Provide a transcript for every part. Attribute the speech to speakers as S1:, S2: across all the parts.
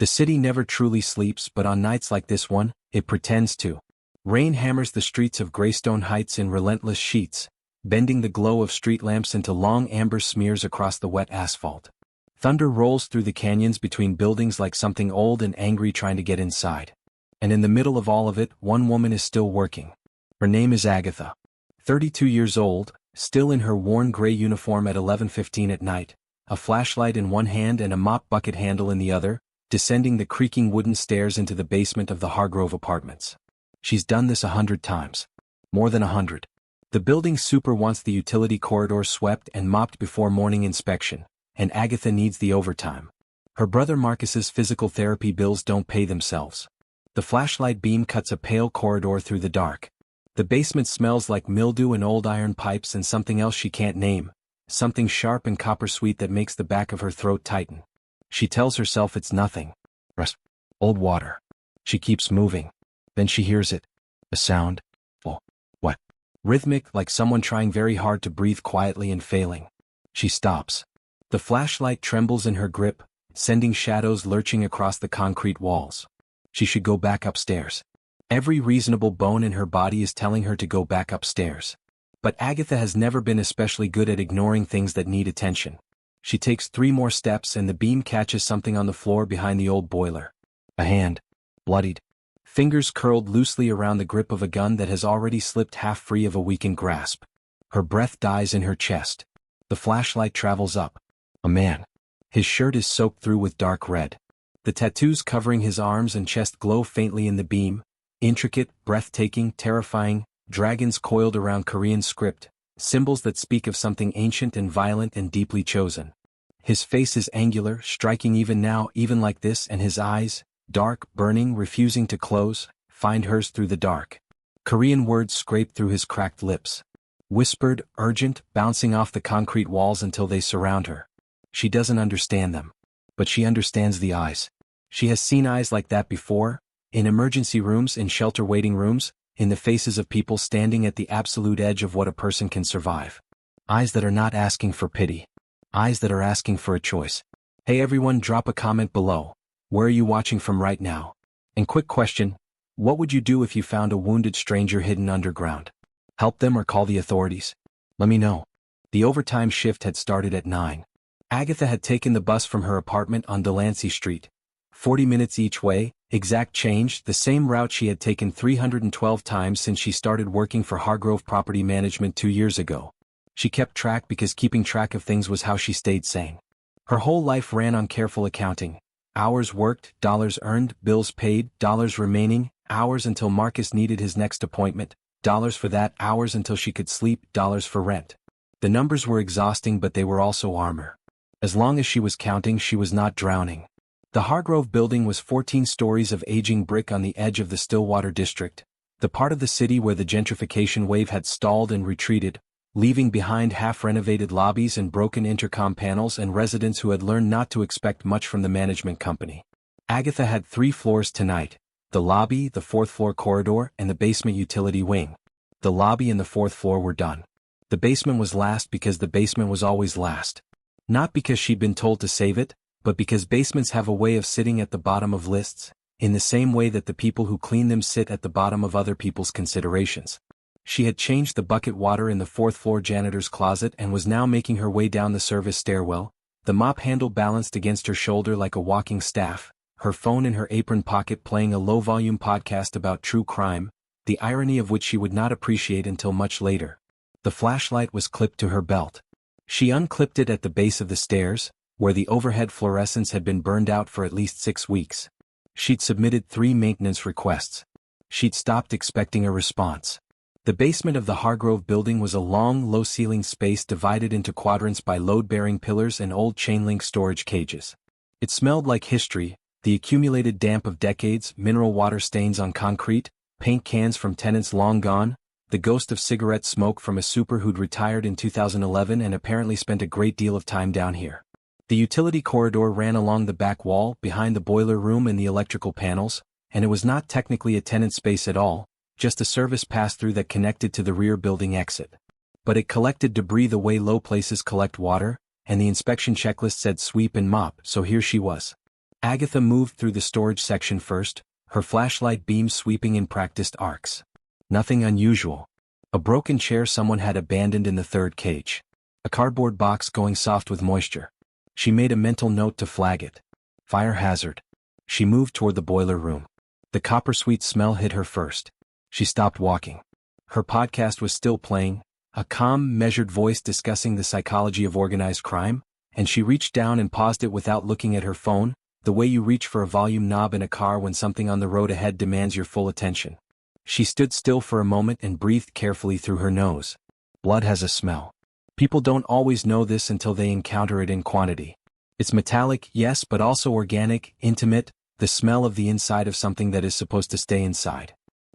S1: The city never truly sleeps, but on nights like this one, it pretends to. Rain hammers the streets of Greystone Heights in relentless sheets, bending the glow of street lamps into long amber smears across the wet asphalt. Thunder rolls through the canyons between buildings like something old and angry trying to get inside. And in the middle of all of it, one woman is still working. Her name is Agatha. 32 years old, still in her worn gray uniform at 11:15 at night, a flashlight in one hand and a mop bucket handle in the other, descending the creaking wooden stairs into the basement of the Hargrove apartments. She's done this 100 times. More than 100. The building super wants the utility corridors swept and mopped before morning inspection, and Agatha needs the overtime. Her brother Marcus's physical therapy bills don't pay themselves. The flashlight beam cuts a pale corridor through the dark. The basement smells like mildew and old iron pipes and something else she can't name, something sharp and copper-sweet that makes the back of her throat tighten. She tells herself it's nothing. Rust. Old water. She keeps moving. Then she hears it. A sound. Oh. What? Rhythmic, like someone trying very hard to breathe quietly and failing. She stops. The flashlight trembles in her grip, sending shadows lurching across the concrete walls. She should go back upstairs. Every reasonable bone in her body is telling her to go back upstairs. But Agatha has never been especially good at ignoring things that need attention. She takes 3 more steps and the beam catches something on the floor behind the old boiler. A hand. Bloodied. Fingers curled loosely around the grip of a gun that has already slipped half free of a weakened grasp. Her breath dies in her chest. The flashlight travels up. A man. His shirt is soaked through with dark red. The tattoos covering his arms and chest glow faintly in the beam. Intricate, breathtaking, terrifying, dragons coiled around Korean script, symbols that speak of something ancient and violent and deeply chosen. His face is angular, striking even now, even like this, and his eyes, dark, burning, refusing to close, find hers through the dark. Korean words scrape through his cracked lips. Whispered, urgent, bouncing off the concrete walls until they surround her. She doesn't understand them. But she understands the eyes. She has seen eyes like that before, in emergency rooms, in shelter waiting rooms, in the faces of people standing at the absolute edge of what a person can survive. Eyes that are not asking for pity. Eyes that are asking for a choice. Hey everyone, drop a comment below. Where are you watching from right now? And quick question, what would you do if you found a wounded stranger hidden underground? Help them or call the authorities? Let me know. The overtime shift had started at 9. Agatha had taken the bus from her apartment on Delancey Street. 40 minutes each way, exact change, the same route she had taken 312 times since she started working for Hargrove Property Management 2 years ago. She kept track because keeping track of things was how she stayed sane. Her whole life ran on careful accounting. Hours worked, dollars earned, bills paid, dollars remaining, hours until Marcus needed his next appointment, dollars for that, hours until she could sleep, dollars for rent. The numbers were exhausting, but they were also armor. As long as she was counting, she was not drowning. The Hargrove building was 14 stories of aging brick on the edge of the Stillwater district, the part of the city where the gentrification wave had stalled and retreated, leaving behind half-renovated lobbies and broken intercom panels and residents who had learned not to expect much from the management company. Agatha had 3 floors tonight: the lobby, the 4th-floor corridor, and the basement utility wing. The lobby and the 4th floor were done. The basement was last because the basement was always last. Not because she'd been told to save it, but because basements have a way of sitting at the bottom of lists, in the same way that the people who clean them sit at the bottom of other people's considerations. She had changed the bucket water in the 4th-floor janitor's closet and was now making her way down the service stairwell, the mop handle balanced against her shoulder like a walking staff, her phone in her apron pocket playing a low-volume podcast about true crime, the irony of which she would not appreciate until much later. The flashlight was clipped to her belt. She unclipped it at the base of the stairs, where the overhead fluorescents had been burned out for at least 6 weeks. She'd submitted 3 maintenance requests. She'd stopped expecting a response. The basement of the Hargrove building was a long, low-ceilinged space divided into quadrants by load-bearing pillars and old chain-link storage cages. It smelled like history, the accumulated damp of decades, mineral water stains on concrete, paint cans from tenants long gone, the ghost of cigarette smoke from a super who'd retired in 2011 and apparently spent a great deal of time down here. The utility corridor ran along the back wall, behind the boiler room and the electrical panels, and it was not technically a tenant space at all, just a service pass-through that connected to the rear building exit. But it collected debris the way low places collect water, and the inspection checklist said sweep and mop, so here she was. Agatha moved through the storage section first, her flashlight beam sweeping in practiced arcs. Nothing unusual. A broken chair someone had abandoned in the third cage. A cardboard box going soft with moisture. She made a mental note to flag it. Fire hazard. She moved toward the boiler room. The copper-sweet smell hit her first. She stopped walking. Her podcast was still playing, a calm, measured voice discussing the psychology of organized crime, and she reached down and paused it without looking at her phone, the way you reach for a volume knob in a car when something on the road ahead demands your full attention. She stood still for a moment and breathed carefully through her nose. Blood has a smell. People don't always know this until they encounter it in quantity. It's metallic, yes, but also organic, intimate, the smell of the inside of something that is supposed to stay inside.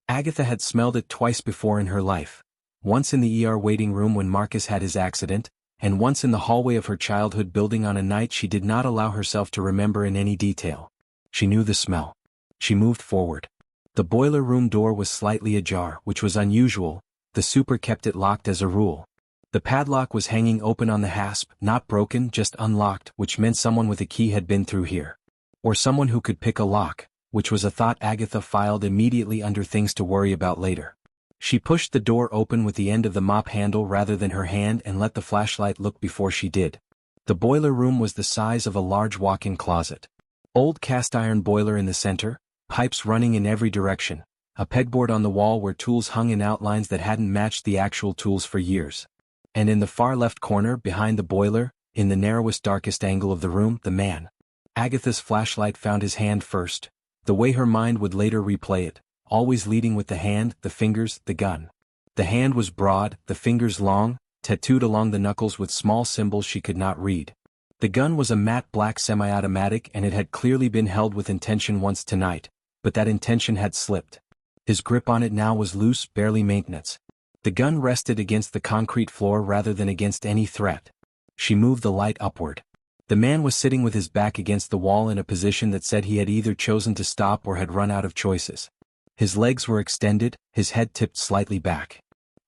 S1: Agatha had smelled it twice before in her life. Once in the ER waiting room when Marcus had his accident, and once in the hallway of her childhood building on a night she did not allow herself to remember in any detail. She knew the smell. She moved forward. The boiler room door was slightly ajar, which was unusual. The super kept it locked as a rule. The padlock was hanging open on the hasp, not broken, just unlocked, which meant someone with a key had been through here. Or someone who could pick a lock, which was a thought Agatha filed immediately under things to worry about later. She pushed the door open with the end of the mop handle rather than her hand and let the flashlight look before she did. The boiler room was the size of a large walk-in closet. Old cast-iron boiler in the center, pipes running in every direction, a pegboard on the wall where tools hung in outlines that hadn't matched the actual tools for years. And in the far left corner, behind the boiler, in the narrowest darkest angle of the room, the man. Agatha's flashlight found his hand first, the way her mind would later replay it, always leading with the hand, the fingers, the gun. The hand was broad, the fingers long, tattooed along the knuckles with small symbols she could not read. The gun was a matte black semi-automatic and it had clearly been held with intention once tonight, but that intention had slipped. His grip on it now was loose, barely maintenance. The gun rested against the concrete floor rather than against any threat. She moved the light upward. The man was sitting with his back against the wall in a position that said he had either chosen to stop or had run out of choices. His legs were extended, his head tipped slightly back.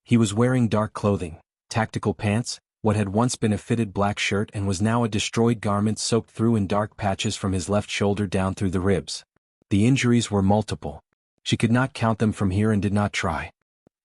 S1: He was wearing dark clothing, tactical pants, what had once been a fitted black shirt and was now a destroyed garment soaked through in dark patches from his left shoulder down through the ribs. The injuries were multiple. She could not count them from here and did not try.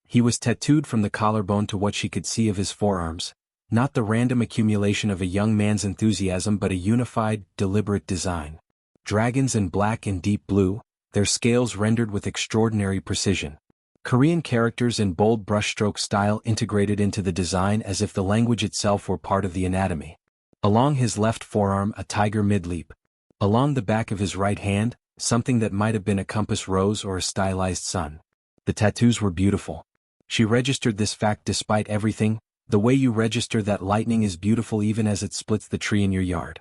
S1: He was tattooed from the collarbone to what she could see of his forearms, not the random accumulation of a young man's enthusiasm but a unified, deliberate design. Dragons in black and deep blue, their scales rendered with extraordinary precision. Korean characters in bold brushstroke style integrated into the design as if the language itself were part of the anatomy. Along his left forearm a tiger mid-leap. Along the back of his right hand, something that might have been a compass rose or a stylized sun. The tattoos were beautiful. She registered this fact despite everything, the way you register that lightning is beautiful even as it splits the tree in your yard.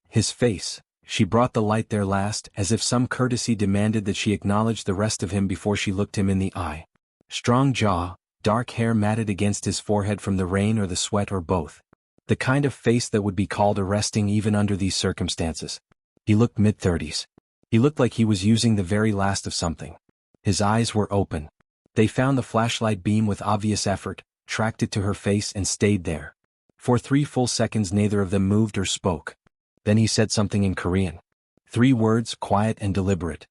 S1: His face. She brought the light there last, as if some courtesy demanded that she acknowledge the rest of him before she looked him in the eye. Strong jaw, dark hair matted against his forehead from the rain or the sweat or both. The kind of face that would be called arresting even under these circumstances. He looked mid-30s. He looked like he was using the very last of something. His eyes were open. They found the flashlight beam with obvious effort, tracked it to her face and stayed there. For 3 full seconds neither of them moved or spoke. Then he said something in Korean. 3 words, quiet and deliberate.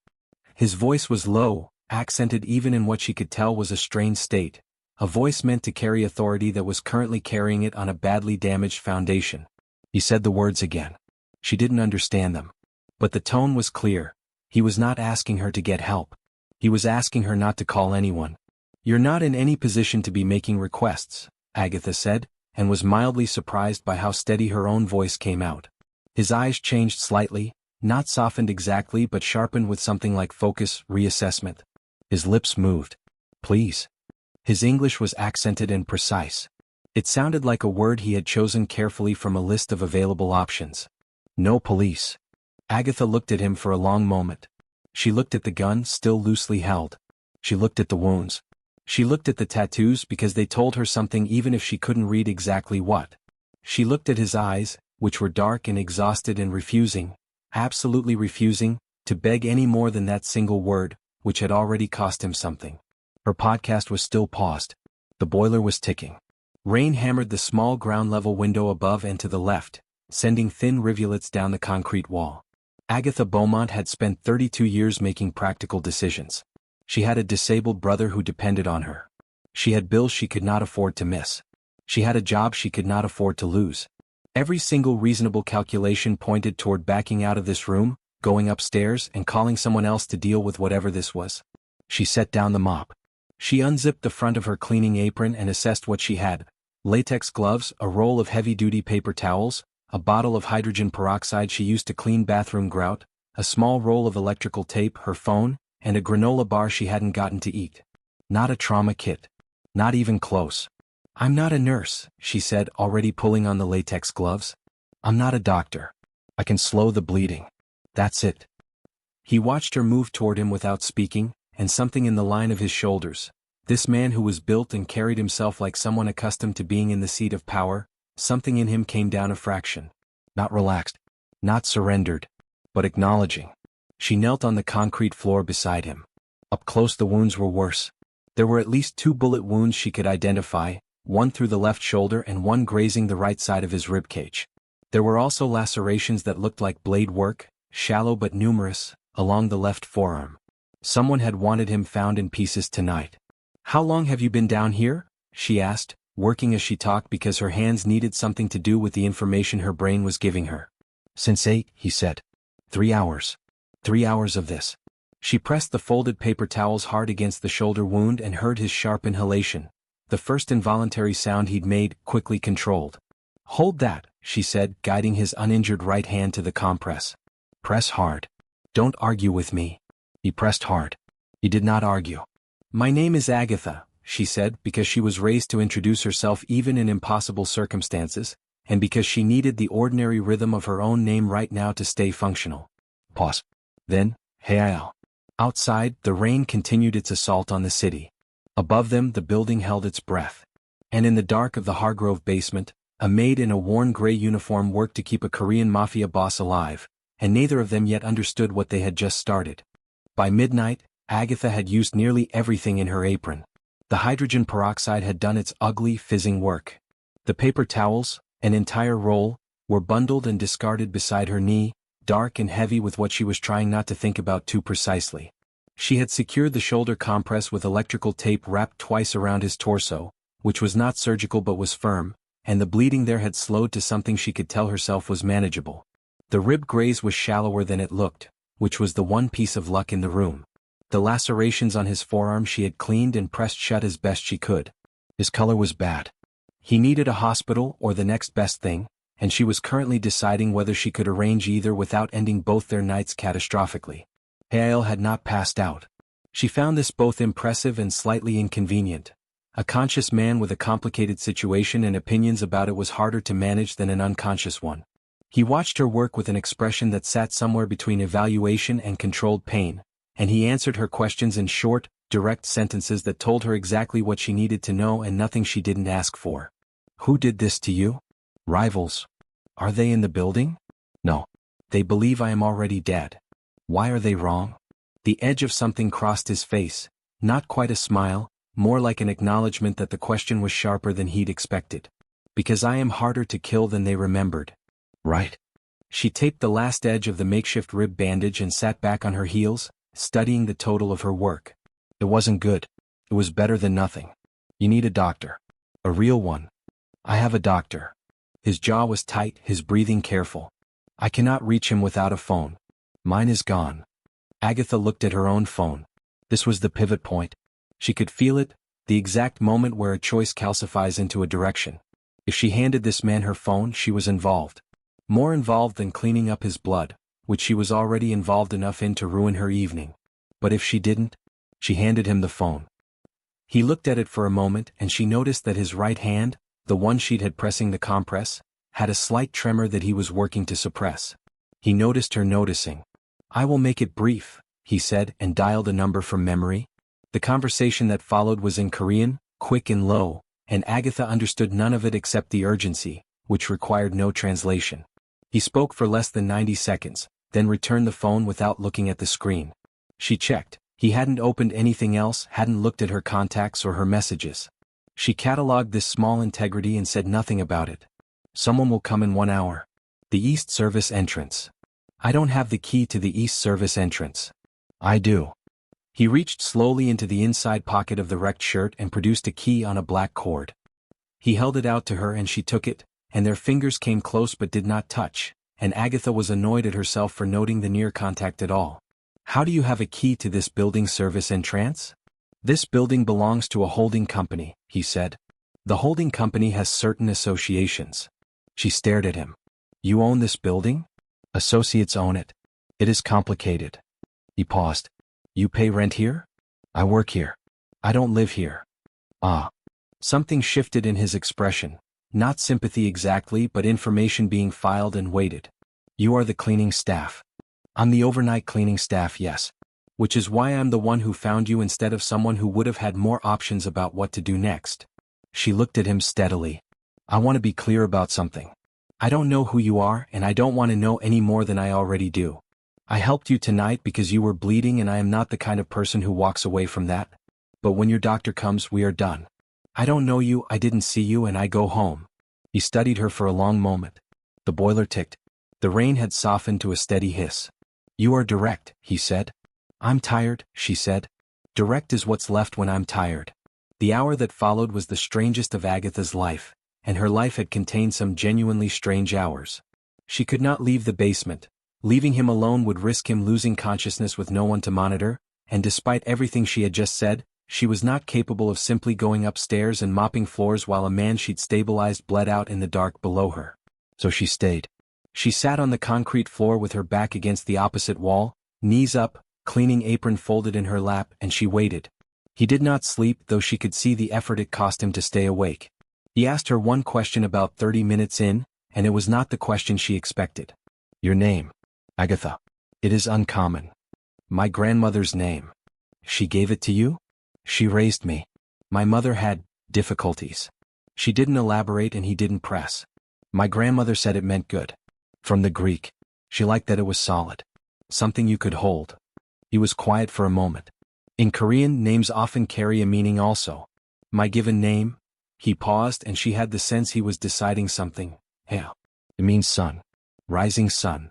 S1: His voice was low, accented even in what she could tell was a strained state, a voice meant to carry authority that was currently carrying it on a badly damaged foundation. He said the words again. She didn't understand them. But the tone was clear. He was not asking her to get help. He was asking her not to call anyone. You're not in any position to be making requests, Agatha said, and was mildly surprised by how steady her own voice came out. His eyes changed slightly, not softened exactly but sharpened with something like focus, reassessment. His lips moved. Please. His English was accented and precise. It sounded like a word he had chosen carefully from a list of available options. No police. Agatha looked at him for a long moment. She looked at the gun, still loosely held. She looked at the wounds. She looked at the tattoos because they told her something even if she couldn't read exactly what. She looked at his eyes, which were dark and exhausted and refusing, absolutely refusing, to beg any more than that single word, which had already cost him something. Her podcast was still paused. The boiler was ticking. Rain hammered the small ground-level window above and to the left, sending thin rivulets down the concrete wall. Agatha Beaumont had spent 32 years making practical decisions. She had a disabled brother who depended on her. She had bills she could not afford to miss. She had a job she could not afford to lose. Every single reasonable calculation pointed toward backing out of this room, going upstairs and calling someone else to deal with whatever this was. She set down the mop. She unzipped the front of her cleaning apron and assessed what she had: latex gloves, a roll of heavy-duty paper towels, a bottle of hydrogen peroxide she used to clean bathroom grout, a small roll of electrical tape, her phone, and a granola bar she hadn't gotten to eat. Not a trauma kit. Not even close. "I'm not a nurse," she said, already pulling on the latex gloves. "I'm not a doctor. I can slow the bleeding. That's it." He watched her move toward him without speaking, and something in the line of his shoulders, this man who was built and carried himself like someone accustomed to being in the seat of power, something in him came down a fraction. Not relaxed. Not surrendered. But acknowledging. She knelt on the concrete floor beside him. Up close the wounds were worse. There were at least 2 bullet wounds she could identify, one through the left shoulder and one grazing the right side of his ribcage. There were also lacerations that looked like blade work, shallow but numerous, along the left forearm. Someone had wanted him found in pieces tonight. "How long have you been down here?" she asked, working as she talked because her hands needed something to do with the information her brain was giving her. "Since 8, he said. 3 hours. 3 hours of this." She pressed the folded paper towels hard against the shoulder wound and heard his sharp inhalation, the first involuntary sound he'd made, quickly controlled. "Hold that," she said, guiding his uninjured right hand to the compress. "Press hard. Don't argue with me." He pressed hard. He did not argue. "My name is Agatha," she said, because she was raised to introduce herself even in impossible circumstances, and because she needed the ordinary rhythm of her own name right now to stay functional. Pause. Then, Hae-il. Outside, the rain continued its assault on the city. Above them, the building held its breath. And in the dark of the Hargrove basement, a maid in a worn gray uniform worked to keep a Korean Mafia boss alive, and neither of them yet understood what they had just started. By midnight, Agatha had used nearly everything in her apron. The hydrogen peroxide had done its ugly, fizzing work. The paper towels, an entire roll, were bundled and discarded beside her knee, dark and heavy with what she was trying not to think about too precisely. She had secured the shoulder compress with electrical tape wrapped twice around his torso, which was not surgical but was firm, and the bleeding there had slowed to something she could tell herself was manageable. The rib graze was shallower than it looked, which was the one piece of luck in the room. The lacerations on his forearm she had cleaned and pressed shut as best she could. His color was bad. He needed a hospital or the next best thing, and she was currently deciding whether she could arrange either without ending both their nights catastrophically. Hae-il had not passed out. She found this both impressive and slightly inconvenient. A conscious man with a complicated situation and opinions about it was harder to manage than an unconscious one. He watched her work with an expression that sat somewhere between evaluation and controlled pain, and he answered her questions in short, direct sentences that told her exactly what she needed to know and nothing she didn't ask for. "Who did this to you?" "Rivals." "Are they in the building?" "No. They believe I am already dead." "Why are they wrong?" The edge of something crossed his face, not quite a smile, more like an acknowledgement that the question was sharper than he'd expected. "Because I am harder to kill than they remembered." "Right." She taped the last edge of the makeshift rib bandage and sat back on her heels, studying the total of her work. "It wasn't good. It was better than nothing. You need a doctor. A real one." "I have a doctor." His jaw was tight, his breathing careful. "I cannot reach him without a phone. Mine is gone." Agatha looked at her own phone. This was the pivot point. She could feel it, the exact moment where a choice calcifies into a direction. If she handed this man her phone, she was involved. More involved than cleaning up his blood, which she was already involved enough in to ruin her evening. But if she didn't, she handed him the phone. He looked at it for a moment and she noticed that his right hand, the one she'd had pressing the compress, had a slight tremor that he was working to suppress. He noticed her noticing. "I will make it brief," he said and dialed a number from memory. The conversation that followed was in Korean, quick and low, and Agatha understood none of it except the urgency, which required no translation. He spoke for less than 90 seconds, then returned the phone without looking at the screen. She checked. He hadn't opened anything else, hadn't looked at her contacts or her messages. She catalogued this small integrity and said nothing about it. "Someone will come in 1 hour. The East Service entrance." I don't have the key to the east service entrance. I do. He reached slowly into the inside pocket of the wrecked shirt and produced a key on a black cord. He held it out to her and she took it, and their fingers came close but did not touch, and Agatha was annoyed at herself for noting the near contact at all. How do you have a key to this building service entrance? This building belongs to a holding company, he said. The holding company has certain associations. She stared at him. You own this building? Associates own it. It is complicated. He paused. You pay rent here? I work here. I don't live here. Ah. Something shifted in his expression. Not sympathy exactly, but information being filed and waited. You are the cleaning staff. I'm the overnight cleaning staff, yes. Which is why I'm the one who found you instead of someone who would have had more options about what to do next. She looked at him steadily. I want to be clear about something. I don't know who you are and I don't want to know any more than I already do. I helped you tonight because you were bleeding and I am not the kind of person who walks away from that. But when your doctor comes, we are done. I don't know you, I didn't see you, and I go home. He studied her for a long moment. The boiler ticked. The rain had softened to a steady hiss. You are direct, he said. I'm tired, she said. Direct is what's left when I'm tired. The hour that followed was the strangest of Agatha's life, and her life had contained some genuinely strange hours. She could not leave the basement. Leaving him alone would risk him losing consciousness with no one to monitor, and despite everything she had just said, she was not capable of simply going upstairs and mopping floors while a man she'd stabilized bled out in the dark below her. So she stayed. She sat on the concrete floor with her back against the opposite wall, knees up, cleaning apron folded in her lap, and she waited. He did not sleep, though she could see the effort it cost him to stay awake. He asked her one question about 30 minutes in, and it was not the question she expected. Your name? Agatha. It is uncommon. My grandmother's name. She gave it to you? She raised me. My mother had difficulties. She didn't elaborate and he didn't press. My grandmother said it meant good. From the Greek. She liked that it was solid. Something you could hold. He was quiet for a moment. In Korean, names often carry a meaning also. My given name? He paused and she had the sense he was deciding something. Hae-il. It means sun. Rising sun.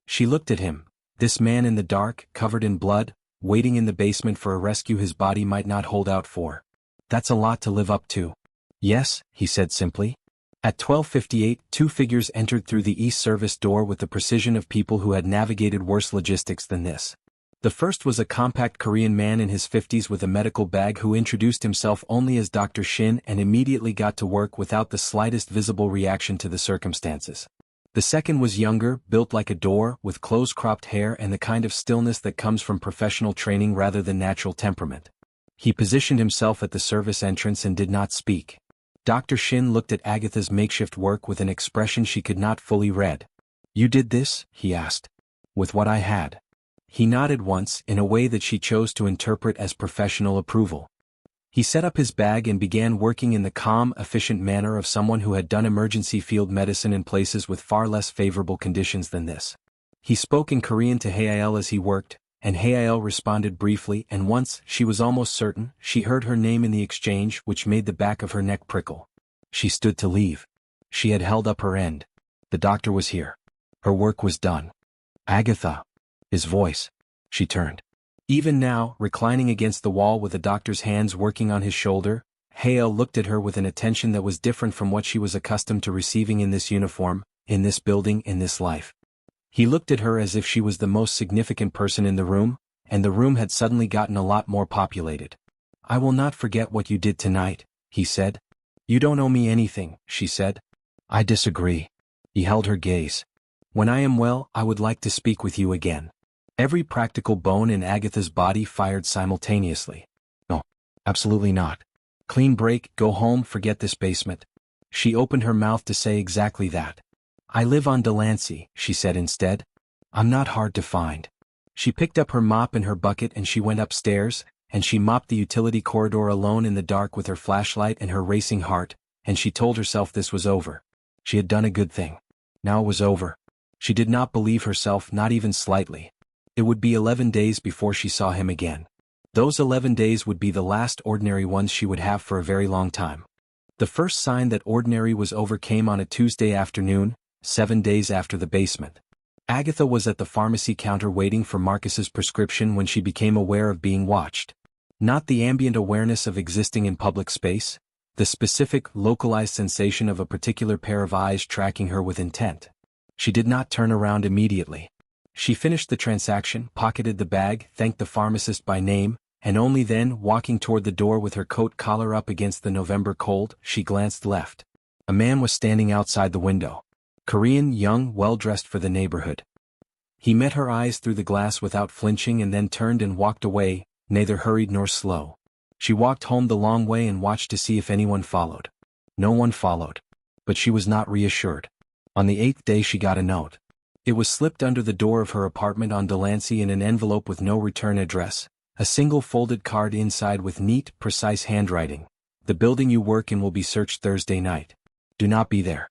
S1: She looked at him. This man in the dark, covered in blood, waiting in the basement for a rescue his body might not hold out for. That's a lot to live up to. Yes, he said simply. At 12:58, two figures entered through the east service door with the precision of people who had navigated worse logistics than this. The first was a compact Korean man in his 50s with a medical bag who introduced himself only as Dr. Shin and immediately got to work without the slightest visible reaction to the circumstances. The second was younger, built like a door, with close-cropped hair and the kind of stillness that comes from professional training rather than natural temperament. He positioned himself at the service entrance and did not speak. Dr. Shin looked at Agatha's makeshift work with an expression she could not fully read. You did this? He asked. With what I had. He nodded once, in a way that she chose to interpret as professional approval. He set up his bag and began working in the calm, efficient manner of someone who had done emergency field medicine in places with far less favorable conditions than this. He spoke in Korean to Hae-il as he worked, and Hae-il responded briefly, and once, she was almost certain, she heard her name in the exchange, which made the back of her neck prickle. She stood to leave. She had held up her end. The doctor was here. Her work was done. Agatha. His voice. She turned. Even now, reclining against the wall with the doctor's hands working on his shoulder, Hae-il looked at her with an attention that was different from what she was accustomed to receiving in this uniform, in this building, in this life. He looked at her as if she was the most significant person in the room, and the room had suddenly gotten a lot more populated. I will not forget what you did tonight, he said. You don't owe me anything, she said. I disagree. He held her gaze. When I am well, I would like to speak with you again. Every practical bone in Agatha's body fired simultaneously. No, absolutely not. Clean break, go home, forget this basement. She opened her mouth to say exactly that. I live on Delancey, she said instead. I'm not hard to find. She picked up her mop and her bucket and she went upstairs, and she mopped the utility corridor alone in the dark with her flashlight and her racing heart, and she told herself this was over. She had done a good thing. Now it was over. She did not believe herself, not even slightly. It would be 11 days before she saw him again. Those 11 days would be the last ordinary ones she would have for a very long time. The first sign that ordinary was over came on a Tuesday afternoon, 7 days after the basement. Agatha was at the pharmacy counter waiting for Marcus's prescription when she became aware of being watched. Not the ambient awareness of existing in public space, the specific, localized sensation of a particular pair of eyes tracking her with intent. She did not turn around immediately. She finished the transaction, pocketed the bag, thanked the pharmacist by name, and only then, walking toward the door with her coat collar up against the November cold, she glanced left. A man was standing outside the window. Korean, young, well-dressed for the neighborhood. He met her eyes through the glass without flinching and then turned and walked away, neither hurried nor slow. She walked home the long way and watched to see if anyone followed. No one followed. But she was not reassured. On the 8th day she got a note. It was slipped under the door of her apartment on Delancey in an envelope with no return address, a single folded card inside with neat, precise handwriting. The building you work in will be searched Thursday night. Do not be there.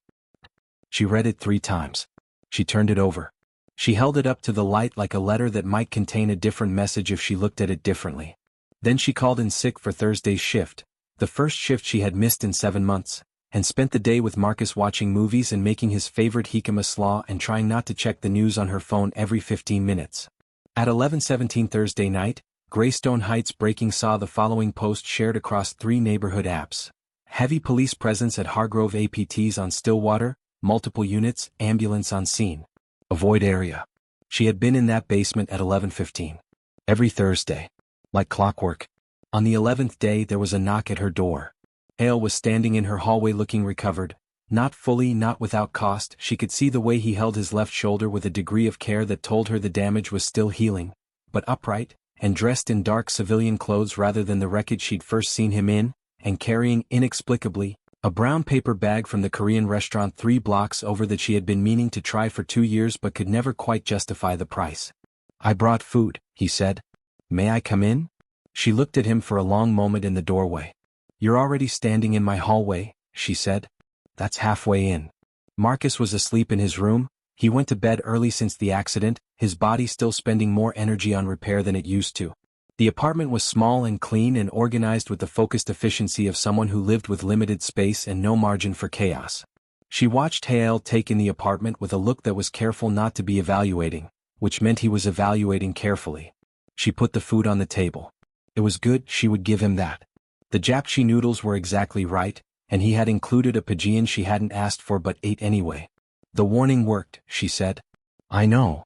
S1: She read it 3 times. She turned it over. She held it up to the light like a letter that might contain a different message if she looked at it differently. Then she called in sick for Thursday's shift, the first shift she had missed in 7 months, and spent the day with Marcus watching movies and making his favorite jicama slaw and trying not to check the news on her phone every 15 minutes. At 11:17 Thursday night, Greystone Heights Breaking saw the following post shared across 3 neighborhood apps. Heavy police presence at Hargrove APTs on Stillwater, multiple units, ambulance on scene. Avoid area. She had been in that basement at 11:15. Every Thursday. Like clockwork. On the 11th day there was a knock at her door. Hae-il was standing in her hallway looking recovered. Not fully, not without cost. She could see the way he held his left shoulder with a degree of care that told her the damage was still healing. But upright, and dressed in dark civilian clothes rather than the wreckage she'd first seen him in, and carrying, inexplicably, a brown paper bag from the Korean restaurant 3 blocks over that she had been meaning to try for 2 years but could never quite justify the price. "I brought food," he said. "May I come in?" She looked at him for a long moment in the doorway. "You're already standing in my hallway," she said. "That's halfway in." Marcus was asleep in his room. He went to bed early since the accident, his body still spending more energy on repair than it used to. The apartment was small and clean and organized with the focused efficiency of someone who lived with limited space and no margin for chaos. She watched Hae-il take in the apartment with a look that was careful not to be evaluating, which meant he was evaluating carefully. She put the food on the table. It was good, she would give him that. The japchae noodles were exactly right, and he had included a Pajeon she hadn't asked for but ate anyway. "The warning worked," she said. "I know.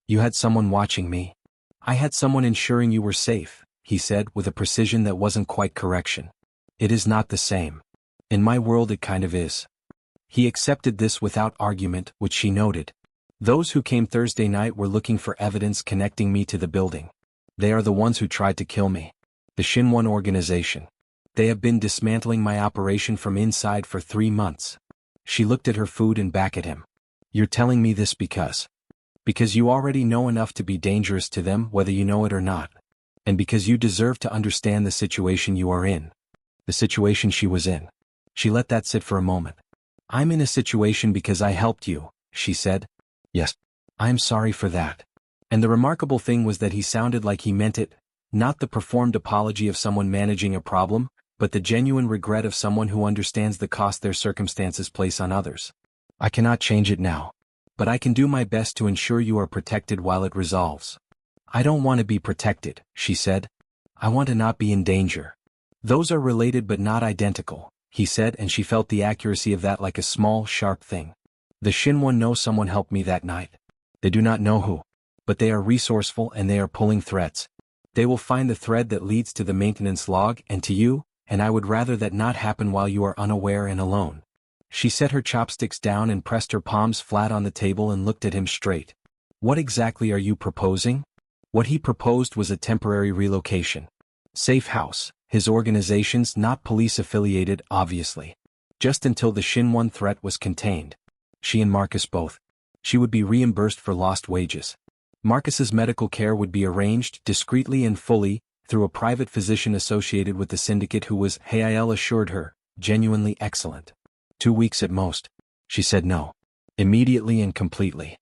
S1: You had someone watching me." "I had someone ensuring you were safe," he said with a precision that wasn't quite correction. "It is not the same. In my world it kind of is." He accepted this without argument, which she noted. "Those who came Thursday night were looking for evidence connecting me to the building. They are the ones who tried to kill me. The Shinwon organization. They have been dismantling my operation from inside for 3 months. She looked at her food and back at him. "You're telling me this because you already know enough to be dangerous to them whether you know it or not. And because you deserve to understand the situation you are in." The situation she was in. She let that sit for a moment. "I'm in a situation because I helped you," she said. "Yes. I'm sorry for that." And the remarkable thing was that he sounded like he meant it, not the performed apology of someone managing a problem, but the genuine regret of someone who understands the cost their circumstances place on others. "I cannot change it now. But I can do my best to ensure you are protected while it resolves." "I don't want to be protected," she said. "I want to not be in danger." "Those are related but not identical," he said, and she felt the accuracy of that like a small, sharp thing. "The Shinwon know someone helped me that night. They do not know who. But they are resourceful and they are pulling threads. They will find the thread that leads to the maintenance log and to you, and I would rather that not happen while you are unaware and alone." She set her chopsticks down and pressed her palms flat on the table and looked at him straight. "What exactly are you proposing?" What he proposed was a temporary relocation. Safe house, his organization's not police-affiliated, obviously. Just until the Shinwon threat was contained. She and Marcus both. She would be reimbursed for lost wages. Marcus's medical care would be arranged, discreetly and fully, through a private physician associated with the syndicate who was, Hae-il assured her, genuinely excellent. 2 weeks at most. She said no. Immediately and completely.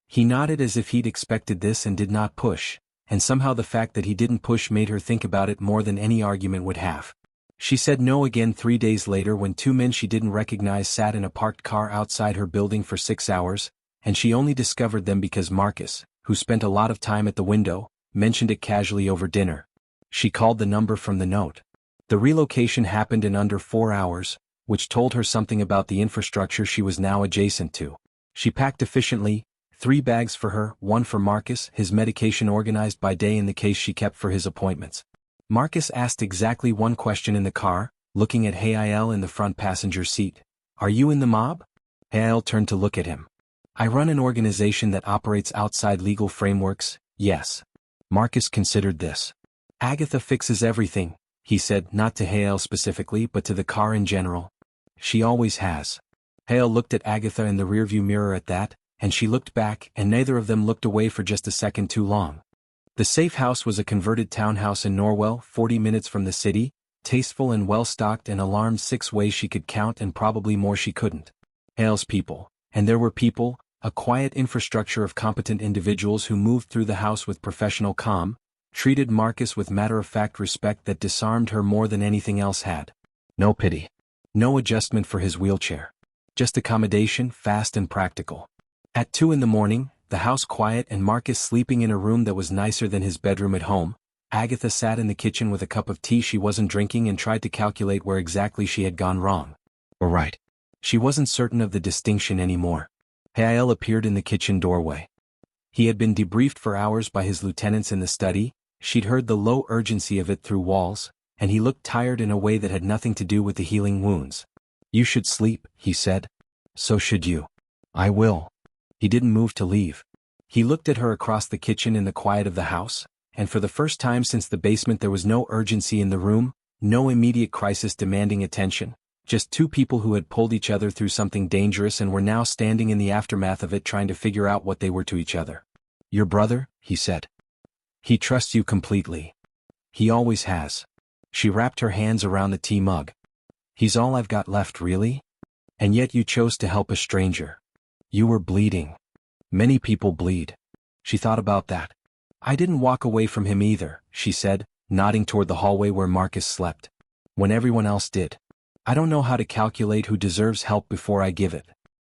S1: He nodded as if he'd expected this and did not push, and somehow the fact that he didn't push made her think about it more than any argument would have. She said no again 3 days later when 2 men she didn't recognize sat in a parked car outside her building for 6 hours, and she only discovered them because Marcus, who spent a lot of time at the window, mentioned it casually over dinner. She called the number from the note. The relocation happened in under 4 hours, which told her something about the infrastructure she was now adjacent to. She packed efficiently, 3 bags for her, 1 for Marcus, his medication organized by day in the case she kept for his appointments. Marcus asked exactly one question in the car, looking at Hae-il in the front passenger seat. "Are you in the mob?" Hae-il turned to look at him. "I run an organization that operates outside legal frameworks, yes." Marcus considered this. "Agatha fixes everything," he said, not to Hae-il specifically but to the car in general. "She always has." Hae-il looked at Agatha in the rearview mirror at that, and she looked back, and neither of them looked away for just a second too long. The safe house was a converted townhouse in Norwell, 40 minutes from the city, tasteful and well-stocked and alarmed 6 ways she could count and probably more she couldn't. Hae-il's people, and there were people, a quiet infrastructure of competent individuals who moved through the house with professional calm, treated Marcus with matter-of-fact respect that disarmed her more than anything else had. No pity. No adjustment for his wheelchair. Just accommodation, fast and practical. At 2 in the morning, the house quiet and Marcus sleeping in a room that was nicer than his bedroom at home, Agatha sat in the kitchen with a cup of tea she wasn't drinking and tried to calculate where exactly she had gone wrong. Or right. She wasn't certain of the distinction anymore. Hae-il appeared in the kitchen doorway. He had been debriefed for hours by his lieutenants in the study, she'd heard the low urgency of it through walls, and he looked tired in a way that had nothing to do with the healing wounds. "You should sleep," he said. "So should you." "I will." He didn't move to leave. He looked at her across the kitchen in the quiet of the house, and for the first time since the basement there was no urgency in the room, no immediate crisis demanding attention, just 2 people who had pulled each other through something dangerous and were now standing in the aftermath of it trying to figure out what they were to each other. "Your brother," he said. "He trusts you completely. He always has." She wrapped her hands around the tea mug. "He's all I've got left, really? And yet you chose to help a stranger. You were bleeding. Many people bleed." She thought about that. "I didn't walk away from him either," she said, nodding toward the hallway where Marcus slept. "When everyone else did. I don't know how to calculate who deserves help before I give it.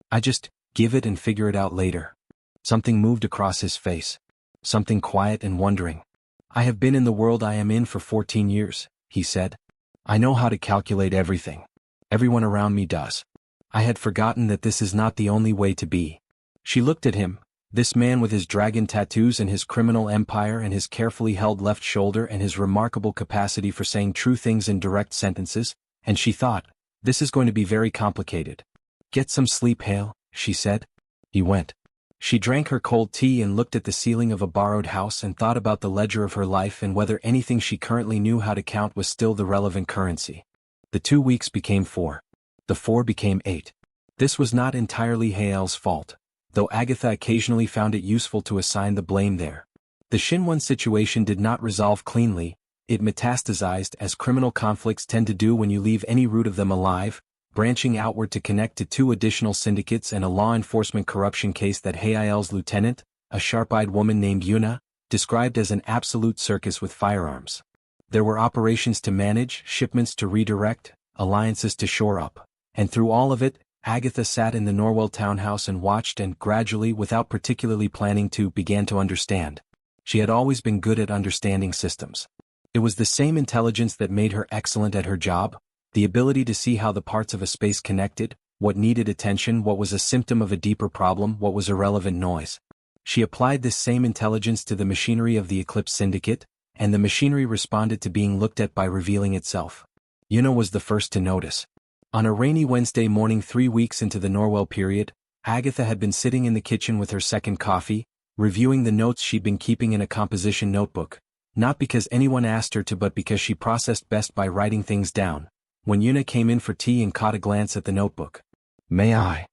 S1: I just give it and figure it out later." Something moved across his face. Something quiet and wondering. "I have been in the world I am in for 14 years, he said. "I know how to calculate everything. Everyone around me does. I had forgotten that this is not the only way to be." She looked at him, this man with his dragon tattoos and his criminal empire and his carefully held left shoulder and his remarkable capacity for saying true things in direct sentences, and she thought, this is going to be very complicated. "Get some sleep, Hae-il," she said. He went. She drank her cold tea and looked at the ceiling of a borrowed house and thought about the ledger of her life and whether anything she currently knew how to count was still the relevant currency. The 2 weeks became 4. The 4 became 8. This was not entirely Hae-il's fault, though Agatha occasionally found it useful to assign the blame there. The Shinwon situation did not resolve cleanly, it metastasized as criminal conflicts tend to do when you leave any root of them alive, branching outward to connect to 2 additional syndicates and a law enforcement corruption case that Hae-il's lieutenant, a sharp-eyed woman named Yuna, described as an absolute circus with firearms. There were operations to manage, shipments to redirect, alliances to shore up. And through all of it, Agatha sat in the Norwell townhouse and watched and gradually, without particularly planning to, began to understand. She had always been good at understanding systems. It was the same intelligence that made her excellent at her job, the ability to see how the parts of a space connected, what needed attention, what was a symptom of a deeper problem, what was irrelevant noise. She applied this same intelligence to the machinery of the Eclipse Syndicate, and the machinery responded to being looked at by revealing itself. Yuna was the first to notice. On a rainy Wednesday morning 3 weeks into the Norwell period, Agatha had been sitting in the kitchen with her second coffee, reviewing the notes she'd been keeping in a composition notebook, not because anyone asked her to but because she processed best by writing things down, when Yuna came in for tea and caught a glance at the notebook. "May I?"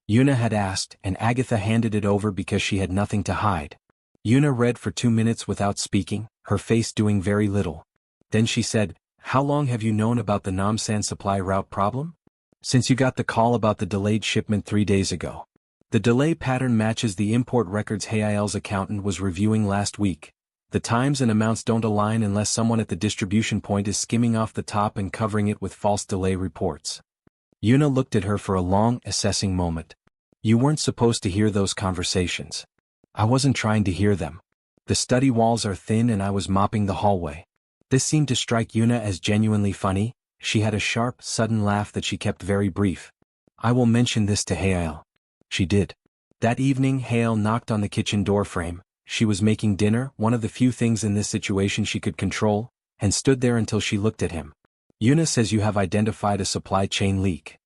S1: Yuna had asked, and Agatha handed it over because she had nothing to hide. Yuna read for 2 minutes without speaking, her face doing very little. Then she said, "How long have you known about the Namsan supply route problem?" "Since you got the call about the delayed shipment 3 days ago. The delay pattern matches the import records Hae-il's accountant was reviewing last week. The times and amounts don't align unless someone at the distribution point is skimming off the top and covering it with false delay reports." Yuna looked at her for a long, assessing moment. You weren't supposed to hear those conversations. I wasn't trying to hear them. The study walls are thin and I was mopping the hallway. This seemed to strike Yuna as genuinely funny. She had a sharp, sudden laugh that she kept very brief. I will mention this to Hae-il. She did. That evening Hae-il knocked on the kitchen door frame. She was making dinner, one of the few things in this situation she could control, and stood there until she looked at him. Yuna says you have identified a supply chain leak.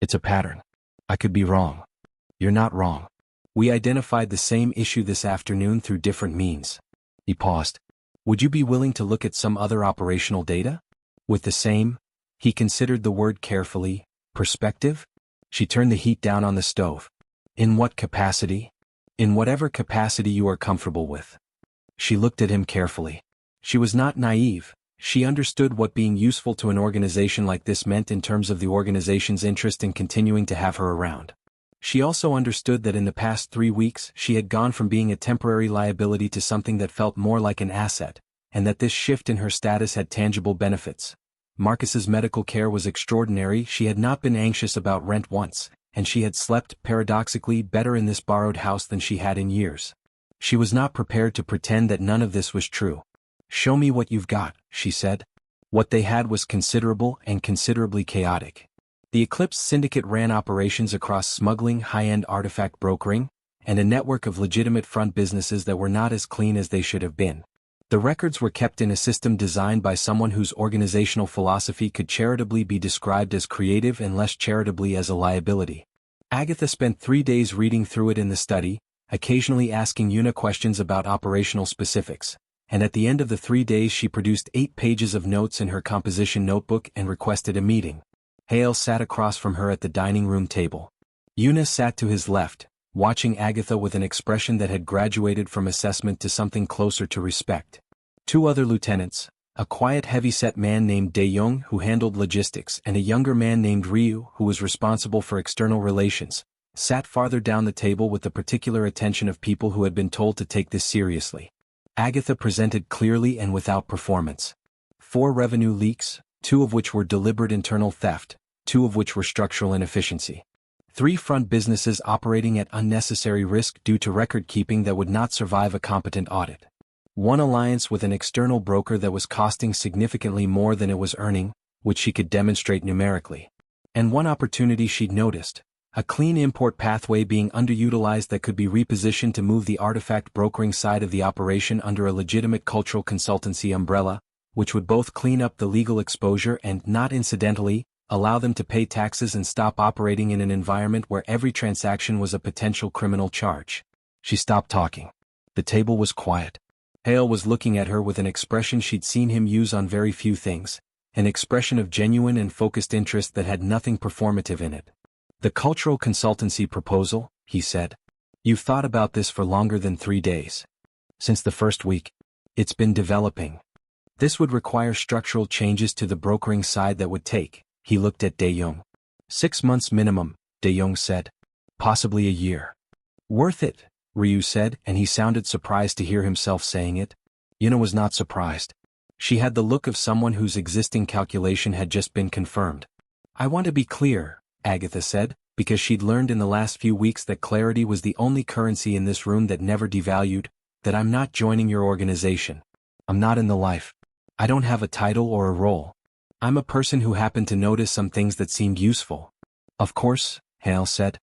S1: It's a pattern. I could be wrong. You're not wrong. We identified the same issue this afternoon through different means. He paused. Would you be willing to look at some other operational data? With the same, he considered the word carefully, perspective? She turned the heat down on the stove. In what capacity? In whatever capacity you are comfortable with. She looked at him carefully. She was not naive. She understood what being useful to an organization like this meant in terms of the organization's interest in continuing to have her around. She also understood that in the past 3 weeks she had gone from being a temporary liability to something that felt more like an asset, and that this shift in her status had tangible benefits. Marcus's medical care was extraordinary. She had not been anxious about rent once, and she had slept, paradoxically, better in this borrowed house than she had in years. She was not prepared to pretend that none of this was true. Show me what you've got, she said. What they had was considerable and considerably chaotic. The Eclipse Syndicate ran operations across smuggling, high-end artifact brokering, and a network of legitimate front businesses that were not as clean as they should have been. The records were kept in a system designed by someone whose organizational philosophy could charitably be described as creative and less charitably as a liability. Agatha spent 3 days reading through it in the study, occasionally asking Yuna questions about operational specifics, and at the end of the 3 days she produced 8 pages of notes in her composition notebook and requested a meeting. Hae-il sat across from her at the dining room table. Yuna sat to his left, watching Agatha with an expression that had graduated from assessment to something closer to respect. 2 other lieutenants, a quiet heavy-set man named Dae-young who handled logistics and a younger man named Ryu who was responsible for external relations, sat farther down the table with the particular attention of people who had been told to take this seriously. Agatha presented clearly and without performance. 4 revenue leaks, 2 of which were deliberate internal theft, 2 of which were structural inefficiency. 3 front businesses operating at unnecessary risk due to record-keeping that would not survive a competent audit. 1 alliance with an external broker that was costing significantly more than it was earning, which she could demonstrate numerically. And 1 opportunity she'd noticed, a clean import pathway being underutilized that could be repositioned to move the artifact brokering side of the operation under a legitimate cultural consultancy umbrella, which would both clean up the legal exposure and, not incidentally, allow them to pay taxes and stop operating in an environment where every transaction was a potential criminal charge. She stopped talking. The table was quiet. Hae-il was looking at her with an expression she'd seen him use on very few things, an expression of genuine and focused interest that had nothing performative in it. The cultural consultancy proposal, he said. You've thought about this for longer than 3 days. Since the first week. It's been developing. This would require structural changes to the brokering side that would take, he looked at Dae-young. 6 months minimum, Dae-young said. Possibly a year. Worth it, Ryu said, and he sounded surprised to hear himself saying it. Yuna was not surprised. She had the look of someone whose existing calculation had just been confirmed. I want to be clear, Agatha said, because she'd learned in the last few weeks that clarity was the only currency in this room that never devalued, that I'm not joining your organization. I'm not in the life. I don't have a title or a role. I'm a person who happened to notice some things that seemed useful. Of course, Hae-il said.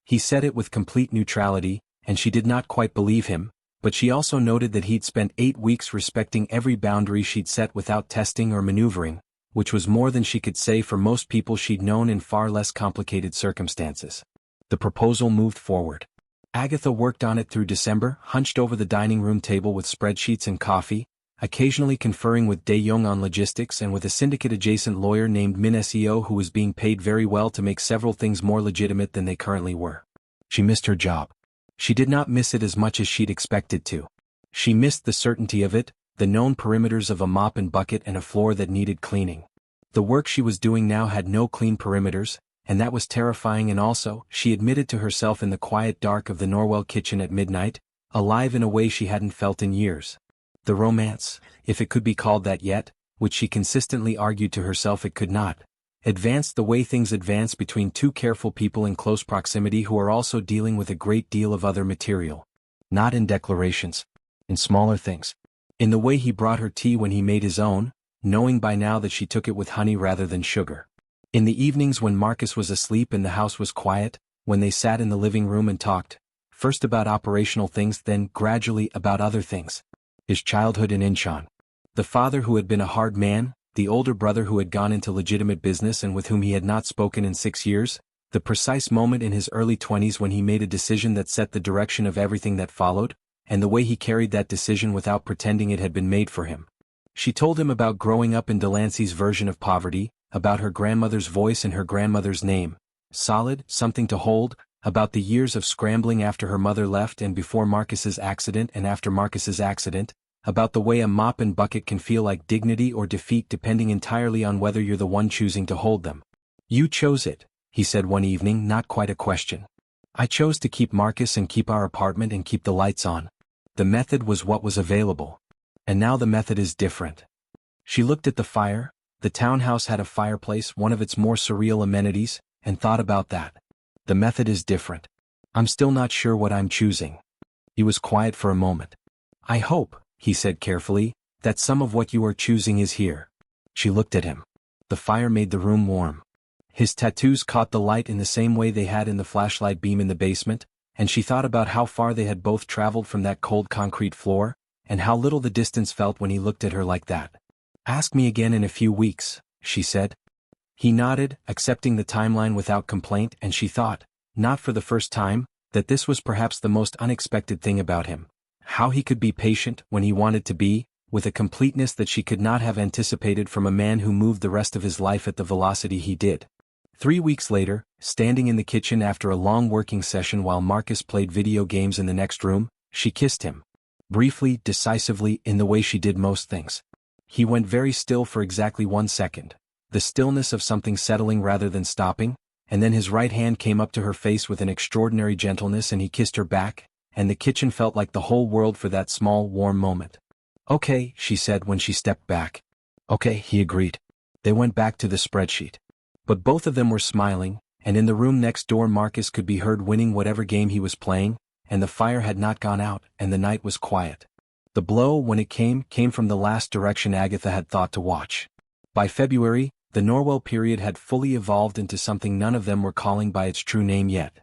S1: He said it with complete neutrality, and she did not quite believe him, but she also noted that he'd spent 8 weeks respecting every boundary she'd set without testing or maneuvering, which was more than she could say for most people she'd known in far less complicated circumstances. The proposal moved forward. Agatha worked on it through December, hunched over the dining room table with spreadsheets and coffee, occasionally conferring with Dae-young on logistics and with a syndicate-adjacent lawyer named Min Seo who was being paid very well to make several things more legitimate than they currently were. She missed her job. She did not miss it as much as she'd expected to. She missed the certainty of it, the known perimeters of a mop and bucket and a floor that needed cleaning. The work she was doing now had no clean perimeters, and that was terrifying, and also, she admitted to herself in the quiet dark of the Norwell kitchen at midnight, alive in a way she hadn't felt in years. The romance, if it could be called that yet, which she consistently argued to herself it could not, Advanced the way things advance between two careful people in close proximity who are also dealing with a great deal of other material. Not in declarations. In smaller things. In the way he brought her tea when he made his own, knowing by now that she took it with honey rather than sugar. In the evenings when Marcus was asleep and the house was quiet, when they sat in the living room and talked, first about operational things then gradually about other things. His childhood in Incheon. The father who had been a hard man, the older brother who had gone into legitimate business and with whom he had not spoken in 6 years, the precise moment in his early 20s when he made a decision that set the direction of everything that followed, and the way he carried that decision without pretending it had been made for him. She told him about growing up in Delancey's version of poverty, about her grandmother's voice and her grandmother's name, solid, something to hold, about the years of scrambling after her mother left and before Marcus's accident and after Marcus's accident, about the way a mop and bucket can feel like dignity or defeat depending entirely on whether you're the one choosing to hold them. You chose it, he said one evening, not quite a question. I chose to keep Marcus and keep our apartment and keep the lights on. The method was what was available. And now the method is different. She looked at the fire. The townhouse had a fireplace, one of its more surreal amenities, and thought about that. The method is different. I'm still not sure what I'm choosing. He was quiet for a moment. I hope, he said carefully, that some of what you are choosing is here. She looked at him. The fire made the room warm. His tattoos caught the light in the same way they had in the flashlight beam in the basement, and she thought about how far they had both traveled from that cold concrete floor, and how little the distance felt when he looked at her like that. Ask me again in a few weeks, she said. He nodded, accepting the timeline without complaint, and she thought, not for the first time, that this was perhaps the most unexpected thing about him. How he could be patient when he wanted to be, with a completeness that she could not have anticipated from a man who moved the rest of his life at the velocity he did. 3 weeks later, standing in the kitchen after a long working session while Marcus played video games in the next room, she kissed him. Briefly, decisively, in the way she did most things. He went very still for exactly 1 second, the stillness of something settling rather than stopping, and then his right hand came up to her face with an extraordinary gentleness and he kissed her back, and the kitchen felt like the whole world for that small, warm moment. Okay, she said when she stepped back. Okay, he agreed. They went back to the spreadsheet. But both of them were smiling, and in the room next door Marcus could be heard winning whatever game he was playing, and the fire had not gone out, and the night was quiet. The blow, when it came from the last direction Agatha had thought to watch. By February, the Norwell period had fully evolved into something none of them were calling by its true name yet.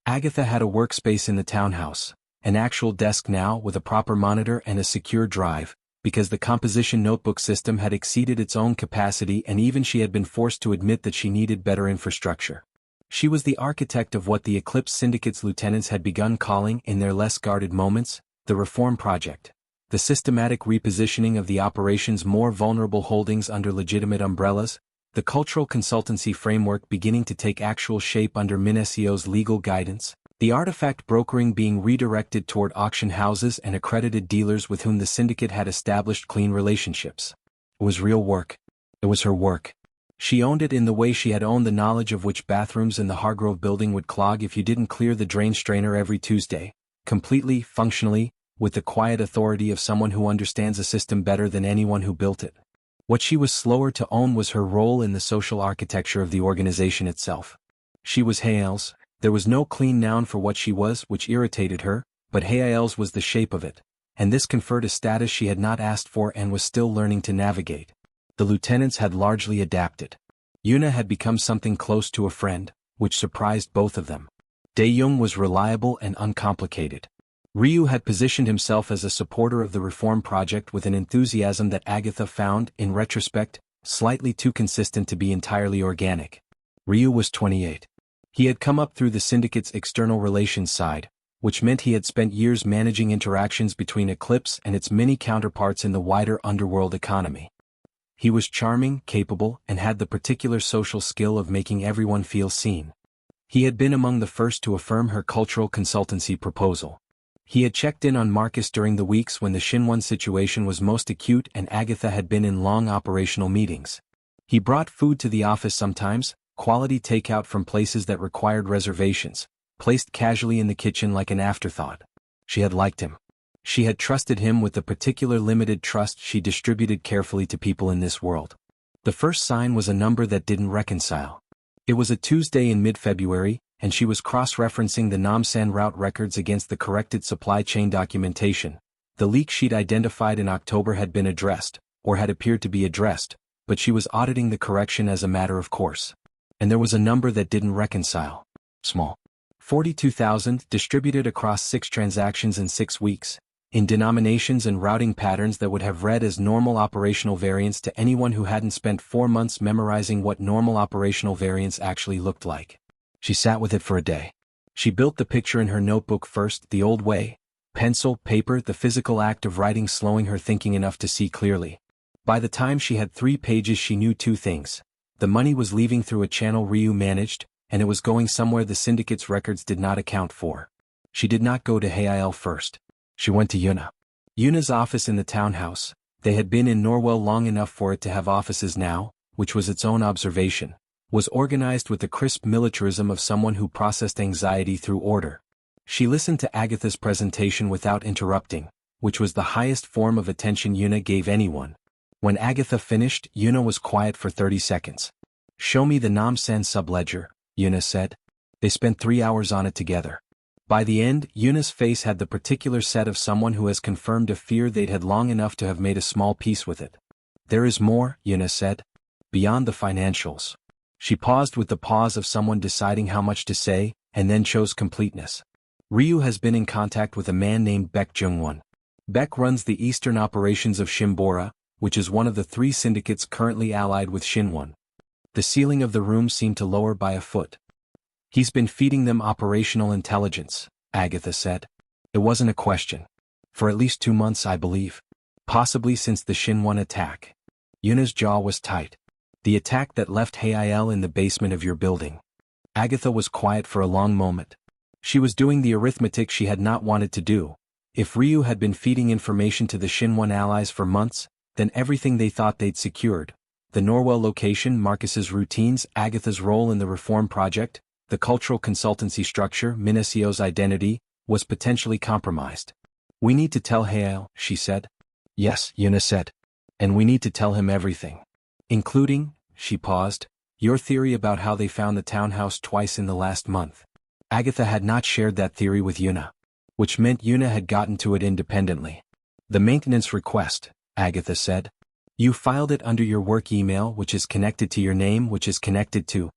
S1: Agatha had a workspace in the townhouse, an actual desk now with a proper monitor and a secure drive, because the composition notebook system had exceeded its own capacity and even she had been forced to admit that she needed better infrastructure. She was the architect of what the Eclipse Syndicate's lieutenants had begun calling, in their less guarded moments, the Reform Project. The systematic repositioning of the operation's more vulnerable holdings under legitimate umbrellas, the cultural consultancy framework beginning to take actual shape under MinSEO's legal guidance, the artifact brokering being redirected toward auction houses and accredited dealers with whom the syndicate had established clean relationships. It was real work. It was her work. She owned it in the way she had owned the knowledge of which bathrooms in the Hargrove building would clog if you didn't clear the drain strainer every Tuesday, completely, functionally, with the quiet authority of someone who understands a system better than anyone who built it. What she was slower to own was her role in the social architecture of the organization itself. She was Hae-il's. There was no clean noun for what she was, which irritated her, but Hae-il's was the shape of it, and this conferred a status she had not asked for and was still learning to navigate. The lieutenants had largely adapted. Yuna had become something close to a friend, which surprised both of them. Dae-young was reliable and uncomplicated. Ryu had positioned himself as a supporter of the Reform Project with an enthusiasm that Agatha found, in retrospect, slightly too consistent to be entirely organic. Ryu was 28. He had come up through the syndicate's external relations side, which meant he had spent years managing interactions between Eclipse and its many counterparts in the wider underworld economy. He was charming, capable, and had the particular social skill of making everyone feel seen. He had been among the first to affirm her cultural consultancy proposal. He had checked in on Marcus during the weeks when the Shinwon situation was most acute and Agatha had been in long operational meetings. He brought food to the office sometimes, quality takeout from places that required reservations, placed casually in the kitchen like an afterthought. She had liked him. She had trusted him with the particular limited trust she distributed carefully to people in this world. The first sign was a number that didn't reconcile. It was a Tuesday in mid-February, and she was cross-referencing the Namsan route records against the corrected supply chain documentation. The leak she'd identified in October had been addressed, or had appeared to be addressed, but she was auditing the correction as a matter of course. And there was a number that didn't reconcile. Small. 42,000 distributed across 6 transactions in 6 weeks, in denominations and routing patterns that would have read as normal operational variance to anyone who hadn't spent 4 months memorizing what normal operational variance actually looked like. She sat with it for a day. She built the picture in her notebook first, the old way. Pencil, paper, the physical act of writing slowing her thinking enough to see clearly. By the time she had 3 pages she knew 2 things. The money was leaving through a channel Ryu managed, and it was going somewhere the syndicate's records did not account for. She did not go to Hae-il first. She went to Yuna. Yuna's office in the townhouse. They had been in Norwell long enough for it to have offices now, which was its own observation, was organized with the crisp militarism of someone who processed anxiety through order. She listened to Agatha's presentation without interrupting, which was the highest form of attention Yuna gave anyone. When Agatha finished, Yuna was quiet for 30 seconds. "Show me the Namsan subledger," Yuna said. They spent 3 hours on it together. By the end, Yuna's face had the particular set of someone who has confirmed a fear they'd had long enough to have made a small peace with it. "There is more," Yuna said. "Beyond the financials." She paused with the pause of someone deciding how much to say, and then chose completeness. "Ryu has been in contact with a man named Baek Jung-won. Baek runs the eastern operations of Shimbora, which is one of the 3 syndicates currently allied with Shinwon." The ceiling of the room seemed to lower by a foot. "He's been feeding them operational intelligence," Agatha said. "It wasn't a question. For at least 2 months, I believe. Possibly since the Shinwon attack." Yuna's jaw was tight. "The attack that left Hae-il in the basement of your building." Agatha was quiet for a long moment. She was doing the arithmetic she had not wanted to do. If Ryu had been feeding information to the Shinwon allies for months, then everything they thought they'd secured, the Norwell location, Marcus's routines, Agatha's role in the reform project, the cultural consultancy structure, Minacio's identity, was potentially compromised. "We need to tell Hae-il," she said. "Yes," Yuna said. "And we need to tell him everything. Including," she paused, "your theory about how they found the townhouse twice in the last month." Agatha had not shared that theory with Yuna, which meant Yuna had gotten to it independently. "The maintenance request," Agatha said. "You filed it under your work email, which is connected to your name, which is connected to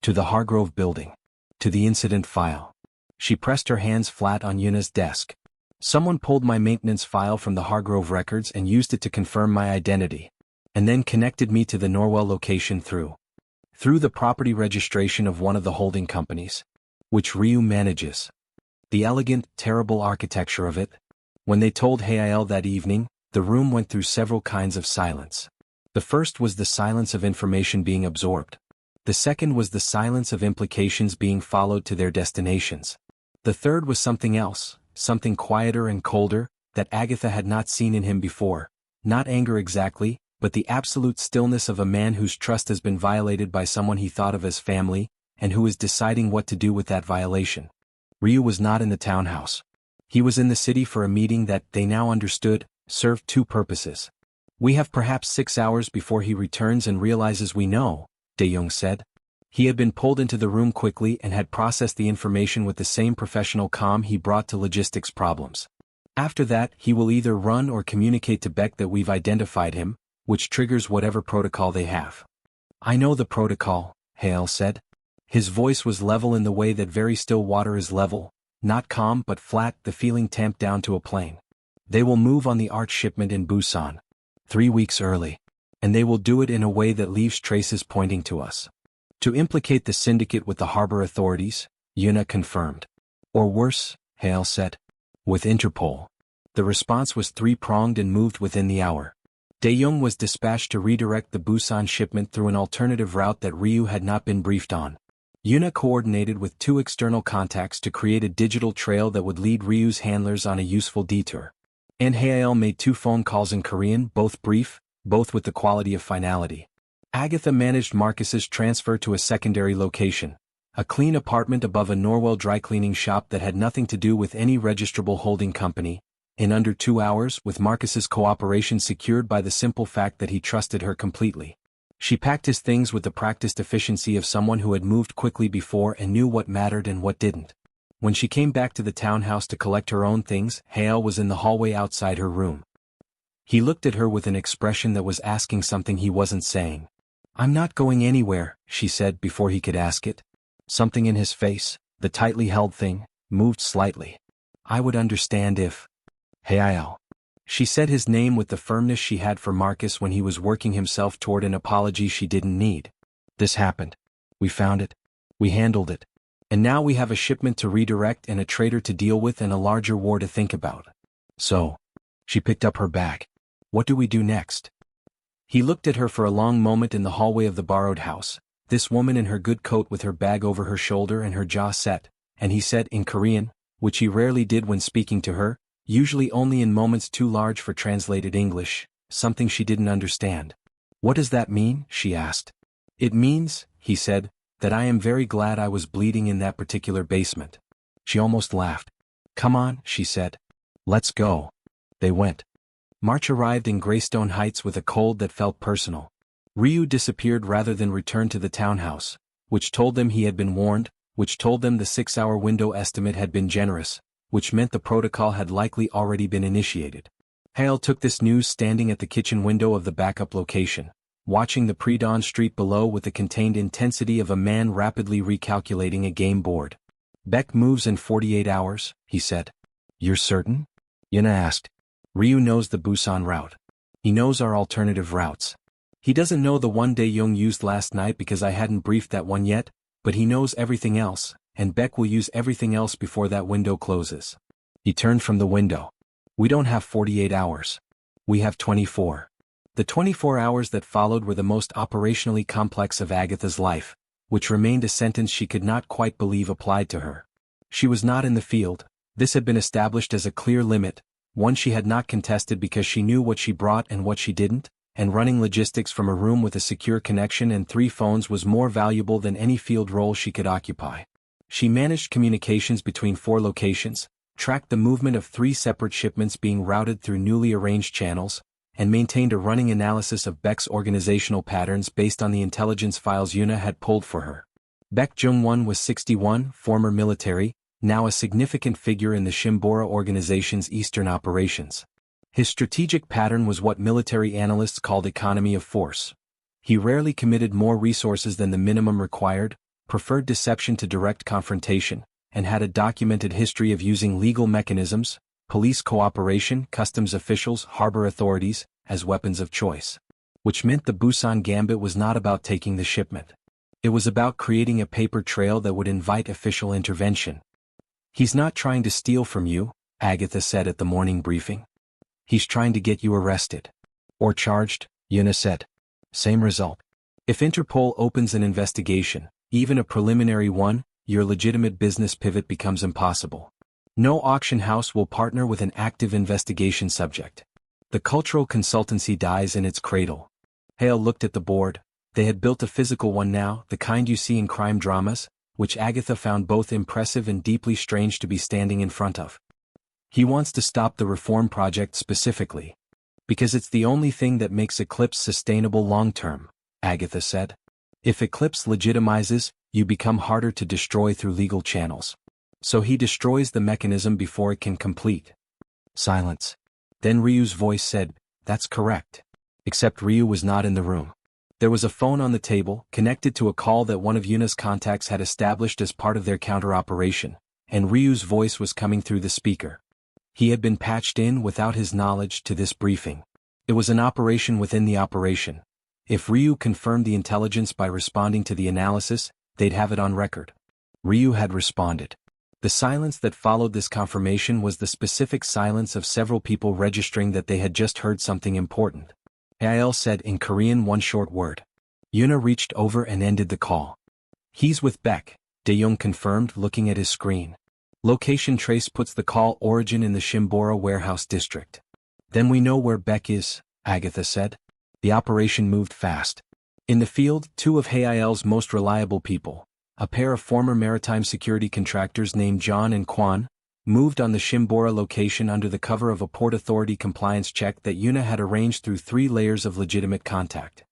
S1: the Hargrove building. To the incident file." She pressed her hands flat on Yuna's desk. "Someone pulled my maintenance file from the Hargrove records and used it to confirm my identity. And then connected me to the Norwell location through the property registration of one of the holding companies, which Ryu manages. The elegant, terrible architecture of it." When they told Hae-il that evening, the room went through several kinds of silence. The first was the silence of information being absorbed. The second was the silence of implications being followed to their destinations. The third was something else, something quieter and colder, that Agatha had not seen in him before. Not anger exactly, but the absolute stillness of a man whose trust has been violated by someone he thought of as family, and who is deciding what to do with that violation. Ryu was not in the townhouse. He was in the city for a meeting that, they now understood, served 2 purposes. "We have perhaps 6 hours before he returns and realizes we know," De-young said. He had been pulled into the room quickly and had processed the information with the same professional calm he brought to logistics problems. "After that, he will either run or communicate to Baek that we've identified him, which triggers whatever protocol they have." "I know the protocol," Hae-il said. His voice was level in the way that very still water is level, not calm but flat, the feeling tamped down to a plane. "They will move on the art shipment in Busan 3 weeks early. And they will do it in a way that leaves traces pointing to us. To implicate the syndicate with the harbor authorities," Yuna confirmed. "Or worse," Hae-il said. "With Interpol." The response was 3-pronged and moved within the hour. De-young was dispatched to redirect the Busan shipment through an alternative route that Ryu had not been briefed on. Yuna coordinated with 2 external contacts to create a digital trail that would lead Ryu's handlers on a useful detour. And Hae-il made 2 phone calls in Korean, both brief, both with the quality of finality. Agatha managed Marcus's transfer to a secondary location, a clean apartment above a Norwell dry cleaning shop that had nothing to do with any registrable holding company, in under 2 hours, with Marcus's cooperation secured by the simple fact that he trusted her completely. She packed his things with the practiced efficiency of someone who had moved quickly before and knew what mattered and what didn't. When she came back to the townhouse to collect her own things, Hae-il was in the hallway outside her room. He looked at her with an expression that was asking something he wasn't saying. "I'm not going anywhere," she said before he could ask it. Something in his face, the tightly held thing, moved slightly. "I would understand if—" Hae-il. She said his name with the firmness she had for Marcus when he was working himself toward an apology she didn't need. "This happened. We found it. We handled it. And now we have a shipment to redirect and a traitor to deal with and a larger war to think about. So." She picked up her bag. "What do we do next?" He looked at her for a long moment in the hallway of the borrowed house, this woman in her good coat with her bag over her shoulder and her jaw set, and he said in Korean, which he rarely did when speaking to her, usually only in moments too large for translated English, something she didn't understand. "What does that mean?" she asked. "It means," he said, "that I am very glad I was bleeding in that particular basement." She almost laughed. "Come on," she said. "Let's go." They went. March arrived in Greystone Heights with a cold that felt personal. Ryu disappeared rather than return to the townhouse, which told them he had been warned, which told them the 6-hour window estimate had been generous, which meant the protocol had likely already been initiated. Hae-il took this news standing at the kitchen window of the backup location, watching the pre-dawn street below with the contained intensity of a man rapidly recalculating a game board. "Beck moves in 48 hours, he said. "You're certain?" Yuna asked. "Ryu knows the Busan route. He knows our alternative routes. He doesn't know the one Dae-young used last night because I hadn't briefed that one yet, but he knows everything else, and Beck will use everything else before that window closes." He turned from the window. "We don't have 48 hours. We have 24. The 24 hours that followed were the most operationally complex of Agatha's life, which remained a sentence she could not quite believe applied to her. She was not in the field. This had been established as a clear limit, one she had not contested because she knew what she brought and what she didn't, and running logistics from a room with a secure connection and 3 phones was more valuable than any field role she could occupy. She managed communications between 4 locations, tracked the movement of 3 separate shipments being routed through newly arranged channels, and maintained a running analysis of Beck's organizational patterns based on the intelligence files Yuna had pulled for her. Beck Jung-won was 61, former military, now a significant figure in the Shimbora organization's eastern operations. His strategic pattern was what military analysts called economy of force. He rarely committed more resources than the minimum required, preferred deception to direct confrontation, and had a documented history of using legal mechanisms, police cooperation, customs officials, harbor authorities, as weapons of choice. Which meant the Busan Gambit was not about taking the shipment. It was about creating a paper trail that would invite official intervention. "He's not trying to steal from you," Agatha said at the morning briefing. "He's trying to get you arrested. Or charged," Yuna said. "Same result. If Interpol opens an investigation, even a preliminary one, your legitimate business pivot becomes impossible. No auction house will partner with an active investigation subject. The cultural consultancy dies in its cradle." Hae-il looked at the board. They had built a physical one now, the kind you see in crime dramas, which Agatha found both impressive and deeply strange to be standing in front of. "He wants to stop the reform project specifically. Because it's the only thing that makes Eclipse sustainable long-term," Agatha said. "If Eclipse legitimizes, you become harder to destroy through legal channels. So he destroys the mechanism before it can complete." Silence. Then Ryu's voice said, "That's correct." Except Ryu was not in the room. There was a phone on the table, connected to a call that one of Yuna's contacts had established as part of their counter-operation, and Ryu's voice was coming through the speaker. He had been patched in without his knowledge to this briefing. It was an operation within the operation. If Ryu confirmed the intelligence by responding to the analysis, they'd have it on record. Ryu had responded. The silence that followed this confirmation was the specific silence of several people registering that they had just heard something important. Hae-il said in Korean one short word. Yuna reached over and ended the call. "He's with Beck," Dae-young confirmed, looking at his screen. "Location trace puts the call origin in the Shimbora warehouse district." "Then we know where Beck is," Agatha said. The operation moved fast. In the field, 2 of Hae-il's most reliable people, a pair of former maritime security contractors named John and Kwan, moved on the Shimbora location under the cover of a Port Authority compliance check that Yuna had arranged through 3 layers of legitimate contact.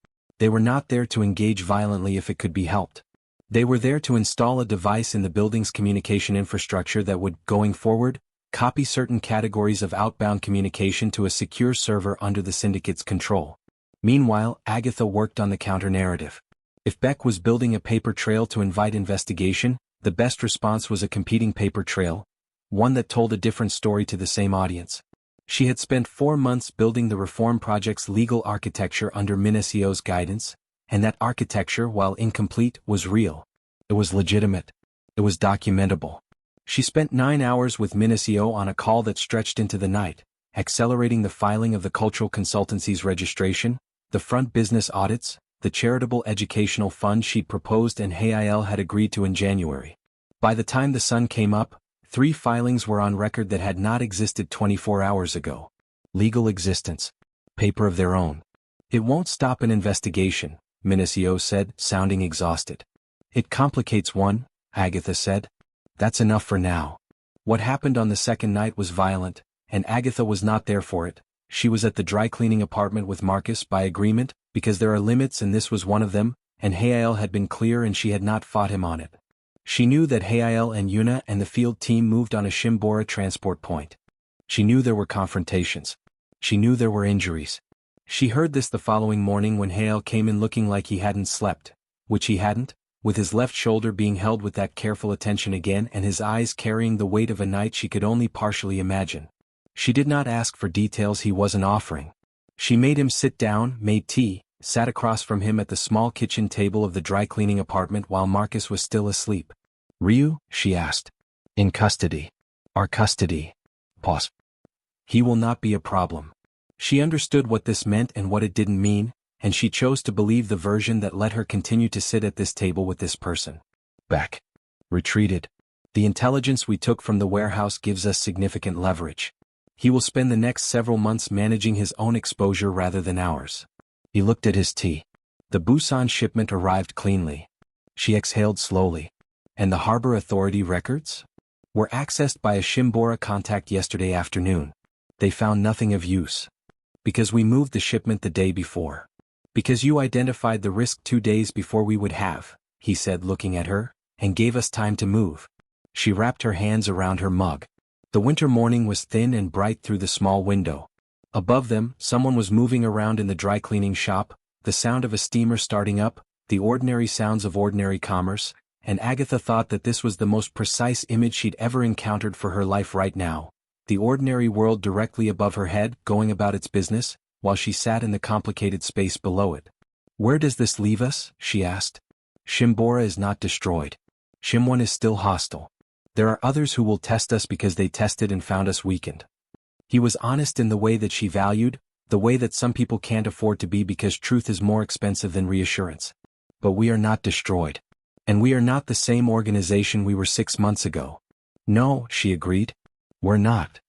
S1: They were not there to engage violently if it could be helped. They were there to install a device in the building's communication infrastructure that would, going forward, copy certain categories of outbound communication to a secure server under the syndicate's control. Meanwhile, Agatha worked on the counter-narrative. If Beck was building a paper trail to invite investigation, the best response was a competing paper trail, one that told a different story to the same audience. She had spent 4 months building the reform project's legal architecture under Minacio's guidance, and that architecture, while incomplete, was real. It was legitimate. It was documentable. She spent 9 hours with Minacio on a call that stretched into the night, accelerating the filing of the cultural consultancy's registration, the front business audits, the charitable educational fund she'd proposed and Hae-il had agreed to in January. By the time the sun came up, 3 filings were on record that had not existed 24 hours ago. Legal existence. Paper of their own. It won't stop an investigation, Minacio said, sounding exhausted. It complicates one, Agatha said. That's enough for now. What happened on the second night was violent, and Agatha was not there for it. She was at the dry cleaning apartment with Marcus by agreement, because there are limits and this was one of them, and Hae-il had been clear and she had not fought him on it. She knew that Hae-il and Yuna and the field team moved on a Shimbora transport point. She knew there were confrontations. She knew there were injuries. She heard this the following morning when Hae-il came in looking like he hadn't slept, which he hadn't, with his left shoulder being held with that careful attention again and his eyes carrying the weight of a night she could only partially imagine. She did not ask for details he wasn't offering. She made him sit down, made tea, sat across from him at the small kitchen table of the dry cleaning apartment while Marcus was still asleep. Ryu? She asked. In custody. Our custody. Pause. He will not be a problem. She understood what this meant and what it didn't mean, and she chose to believe the version that let her continue to sit at this table with this person. Beck. Retreated. The intelligence we took from the warehouse gives us significant leverage. He will spend the next several months managing his own exposure rather than ours. He looked at his tea. The Busan shipment arrived cleanly. She exhaled slowly. And the harbor authority records? Were accessed by a Shimbora contact yesterday afternoon. They found nothing of use. Because we moved the shipment the day before. Because you identified the risk 2 days before we would have, he said looking at her, and gave us time to move. She wrapped her hands around her mug. The winter morning was thin and bright through the small window. Above them, someone was moving around in the dry cleaning shop, the sound of a steamer starting up, the ordinary sounds of ordinary commerce, and Agatha thought that this was the most precise image she'd ever encountered for her life right now. The ordinary world directly above her head, going about its business, while she sat in the complicated space below it. Where does this leave us? She asked. Shimbora is not destroyed. Shimwon is still hostile. There are others who will test us because they tested and found us weakened. He was honest in the way that she valued, the way that some people can't afford to be because truth is more expensive than reassurance. But we are not destroyed. And we are not the same organization we were 6 months ago. No, she agreed. We're not.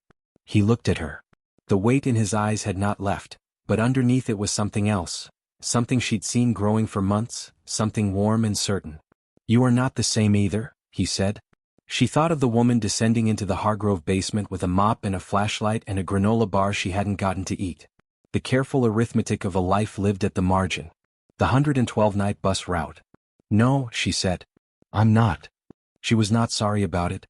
S1: He looked at her. The weight in his eyes had not left, but underneath it was something else, something she'd seen growing for months, something warm and certain. You are not the same either, he said. She thought of the woman descending into the Hargrove basement with a mop and a flashlight and a granola bar she hadn't gotten to eat. The careful arithmetic of a life lived at the margin. The 112-night bus route. No, she said. I'm not. She was not sorry about it.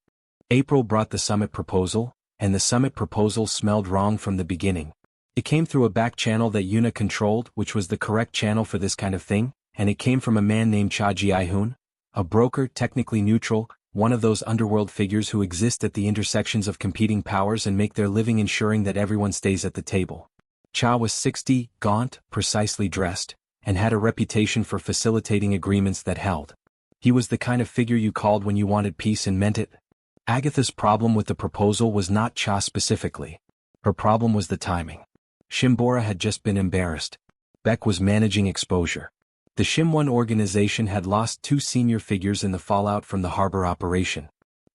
S1: April brought the summit proposal, and the summit proposal smelled wrong from the beginning. It came through a back channel that Yuna controlled, which was the correct channel for this kind of thing, and it came from a man named Cha Ji-hoon, a broker technically neutral, one of those underworld figures who exist at the intersections of competing powers and make their living ensuring that everyone stays at the table. Cha was 60, gaunt, precisely dressed, and had a reputation for facilitating agreements that held. He was the kind of figure you called when you wanted peace and meant it. Agatha's problem with the proposal was not Cha specifically. Her problem was the timing. Shimbora had just been embarrassed. Beck was managing exposure. The Shimwon organization had lost 2 senior figures in the fallout from the harbor operation.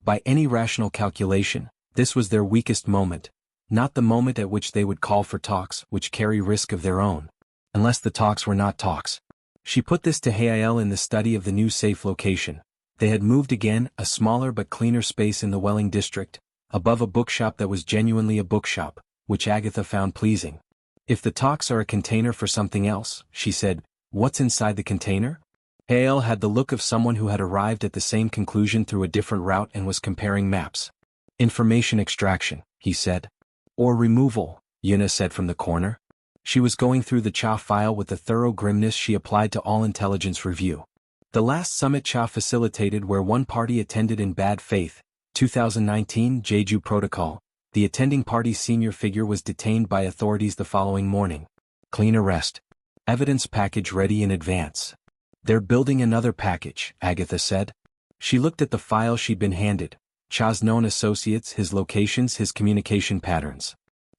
S1: By any rational calculation, this was their weakest moment, not the moment at which they would call for talks which carry risk of their own. Unless the talks were not talks. She put this to Hae-il in the study of the new safe location. They had moved again, a smaller but cleaner space in the Welling district, above a bookshop that was genuinely a bookshop, which Agatha found pleasing. If the talks are a container for something else, she said, What's inside the container? Hae-il had the look of someone who had arrived at the same conclusion through a different route and was comparing maps. Information extraction, he said. Or removal, Yuna said from the corner. She was going through the Cha file with the thorough grimness she applied to all intelligence review. The last summit Cha facilitated where one party attended in bad faith, 2019 Jeju Protocol, the attending party's senior figure was detained by authorities the following morning. Clean arrest. Evidence package ready in advance. They're building another package, Agatha said. She looked at the file she'd been handed, Cha's known associates, his locations, his communication patterns.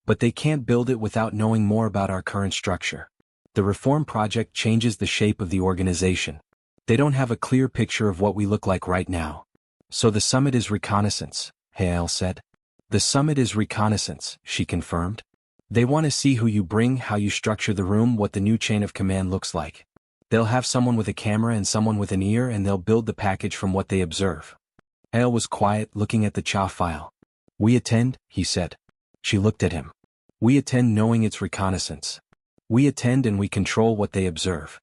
S1: But they can't build it without knowing more about our current structure. The reform project changes the shape of the organization. They don't have a clear picture of what we look like right now. So the summit is reconnaissance, Hae-il said. The summit is reconnaissance, she confirmed. They want to see who you bring, how you structure the room, what the new chain of command looks like. They'll have someone with a camera and someone with an ear, and they'll build the package from what they observe. Hae-il was quiet, looking at the Cha file. We attend, he said. She looked at him. We attend knowing it's reconnaissance. We attend and we control what they observe.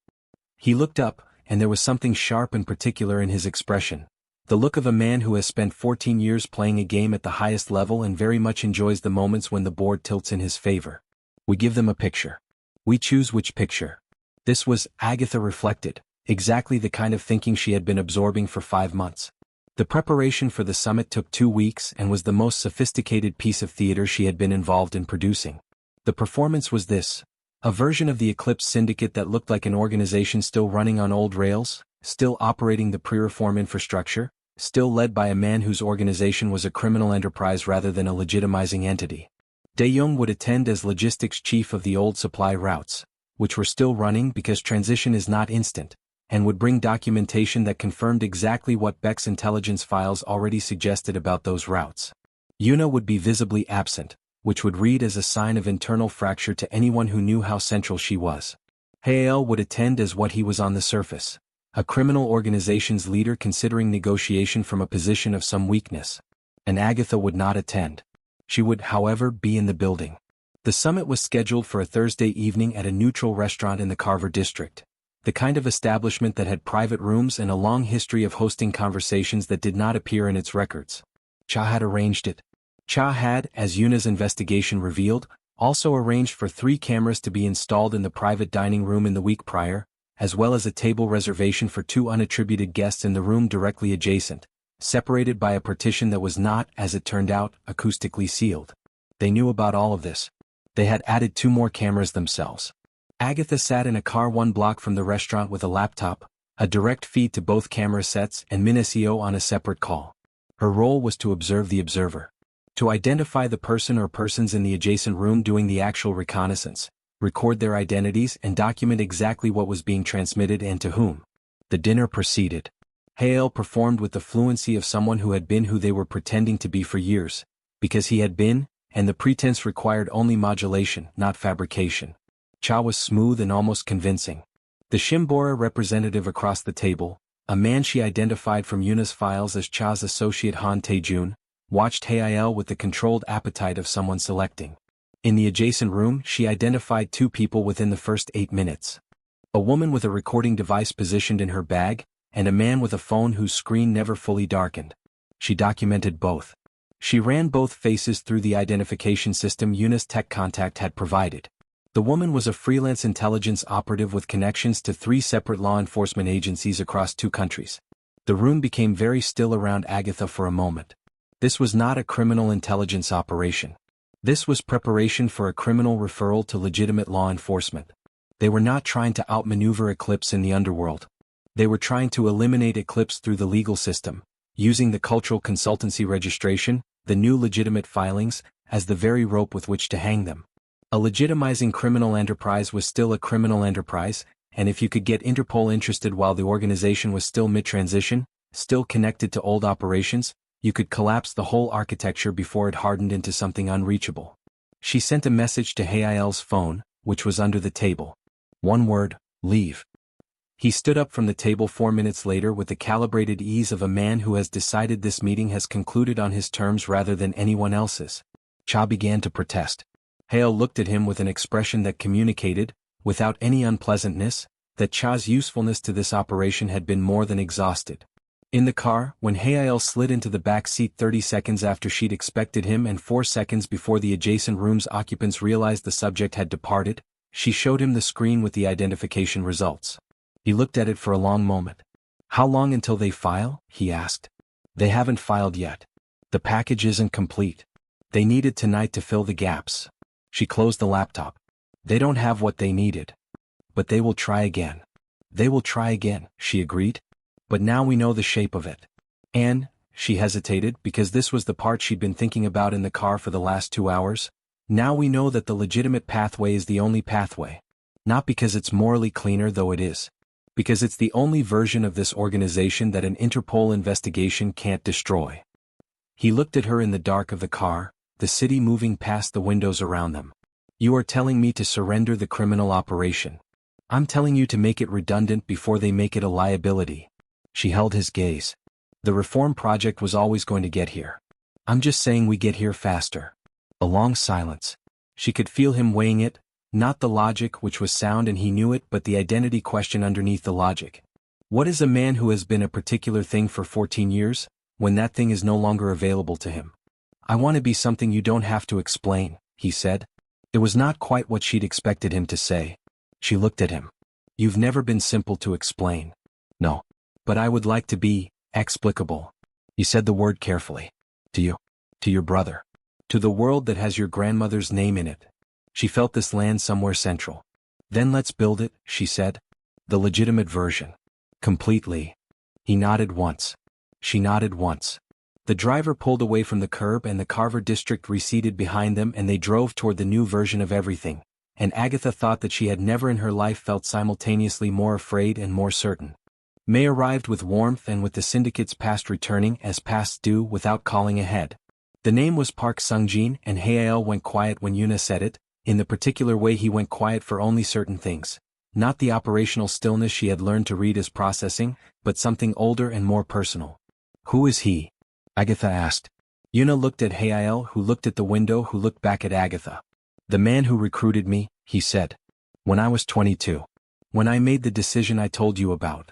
S1: He looked up, and there was something sharp and particular in his expression. The look of a man who has spent 14 years playing a game at the highest level and very much enjoys the moments when the board tilts in his favor. We give them a picture. We choose which picture. This was, Agatha reflected, exactly the kind of thinking she had been absorbing for 5 months. The preparation for the summit took 2 weeks and was the most sophisticated piece of theater she had been involved in producing. The performance was this: a version of the Eclipse Syndicate that looked like an organization still running on old rails, still operating the pre-reform infrastructure, still led by a man whose organization was a criminal enterprise rather than a legitimizing entity. Dae-young would attend as logistics chief of the old supply routes, which were still running because transition is not instant, and would bring documentation that confirmed exactly what Beck's intelligence files already suggested about those routes. Yuna would be visibly absent, which would read as a sign of internal fracture to anyone who knew how central she was. Hae-il would attend as what he was on the surface: a criminal organization's leader considering negotiation from a position of some weakness. And Agatha would not attend. She would, however, be in the building. The summit was scheduled for a Thursday evening at a neutral restaurant in the Carver district, the kind of establishment that had private rooms and a long history of hosting conversations that did not appear in its records. Cha had arranged it. Cha had, as Yuna's investigation revealed, also arranged for 3 cameras to be installed in the private dining room in the week prior, as well as a table reservation for 2 unattributed guests in the room directly adjacent, separated by a partition that was not, as it turned out, acoustically sealed. They knew about all of this. They had added 2 more cameras themselves. Agatha sat in a car 1 block from the restaurant with a laptop, a direct feed to both camera sets, and Minicio on a separate call. Her role was to observe the observer. To identify the person or persons in the adjacent room doing the actual reconnaissance, record their identities and document exactly what was being transmitted and to whom. The dinner proceeded. Hae-il performed with the fluency of someone who had been who they were pretending to be for years, because he had been, and the pretense required only modulation, not fabrication. Cha was smooth and almost convincing. The Shimbora representative across the table, a man she identified from Yuna's files as Cha's associate Han Tae-jun, watched Hae-il with the controlled appetite of someone selecting. In the adjacent room, she identified 2 people within the first 8 minutes. A woman with a recording device positioned in her bag, and a man with a phone whose screen never fully darkened. She documented both. She ran both faces through the identification system Yuna's tech contact had provided. The woman was a freelance intelligence operative with connections to 3 separate law enforcement agencies across 2 countries. The room became very still around Agatha for a moment. This was not a criminal intelligence operation. This was preparation for a criminal referral to legitimate law enforcement. They were not trying to outmaneuver Eclipse in the underworld. They were trying to eliminate Eclipse through the legal system, using the cultural consultancy registration, the new legitimate filings, as the very rope with which to hang them. A legitimizing criminal enterprise was still a criminal enterprise, and if you could get Interpol interested while the organization was still mid-transition, still connected to old operations, you could collapse the whole architecture before it hardened into something unreachable. She sent a message to Hae-il's phone, which was under the table. 1 word: leave. He stood up from the table 4 minutes later with the calibrated ease of a man who has decided this meeting has concluded on his terms rather than anyone else's. Cha began to protest. Hae-il looked at him with an expression that communicated, without any unpleasantness, that Cha's usefulness to this operation had been more than exhausted. In the car, when Hae-il slid into the back seat 30 seconds after she'd expected him and 4 seconds before the adjacent room's occupants realized the subject had departed, she showed him the screen with the identification results. He looked at it for a long moment. "How long until they file?" he asked. "They haven't filed yet. The package isn't complete. They need it tonight to fill the gaps." She closed the laptop. "They don't have what they needed. But they will try again." "They will try again," she agreed. "But now we know the shape of it." And, she hesitated because this was the part she'd been thinking about in the car for the last 2 hours. Now we know that the legitimate pathway is the only pathway. Not because it's morally cleaner, though it is. Because it's the only version of this organization that an Interpol investigation can't destroy. He looked at her in the dark of the car, the city moving past the windows around them. "You are telling me to surrender the criminal operation. I'm telling you to make it redundant before they make it a liability." She held his gaze. "The reform project was always going to get here. I'm just saying we get here faster." A long silence. She could feel him weighing it, not the logic, which was sound and he knew it, but the identity question underneath the logic. What is a man who has been a particular thing for 14 years, when that thing is no longer available to him? "I want to be something you don't have to explain," he said. It was not quite what she'd expected him to say. She looked at him. "You've never been simple to explain." "No. But I would like to be explicable." He said the word carefully. "To you. To your brother. To the world that has your grandmother's name in it." She felt this land somewhere central. "Then let's build it," she said. "The legitimate version. Completely." He nodded once. She nodded once. The driver pulled away from the curb and the Carver district receded behind them and they drove toward the new version of everything, and Agatha thought that she had never in her life felt simultaneously more afraid and more certain. May arrived with warmth and with the syndicate's past returning as past due without calling ahead. The name was Park Sung-jin and Hae-il went quiet when Yuna said it, in the particular way he went quiet for only certain things. Not the operational stillness she had learned to read as processing, but something older and more personal. "Who is he?" Agatha asked. Yuna looked at Hae-il, who looked at the window, who looked back at Agatha. "The man who recruited me," he said. "When I was 22. When I made the decision I told you about."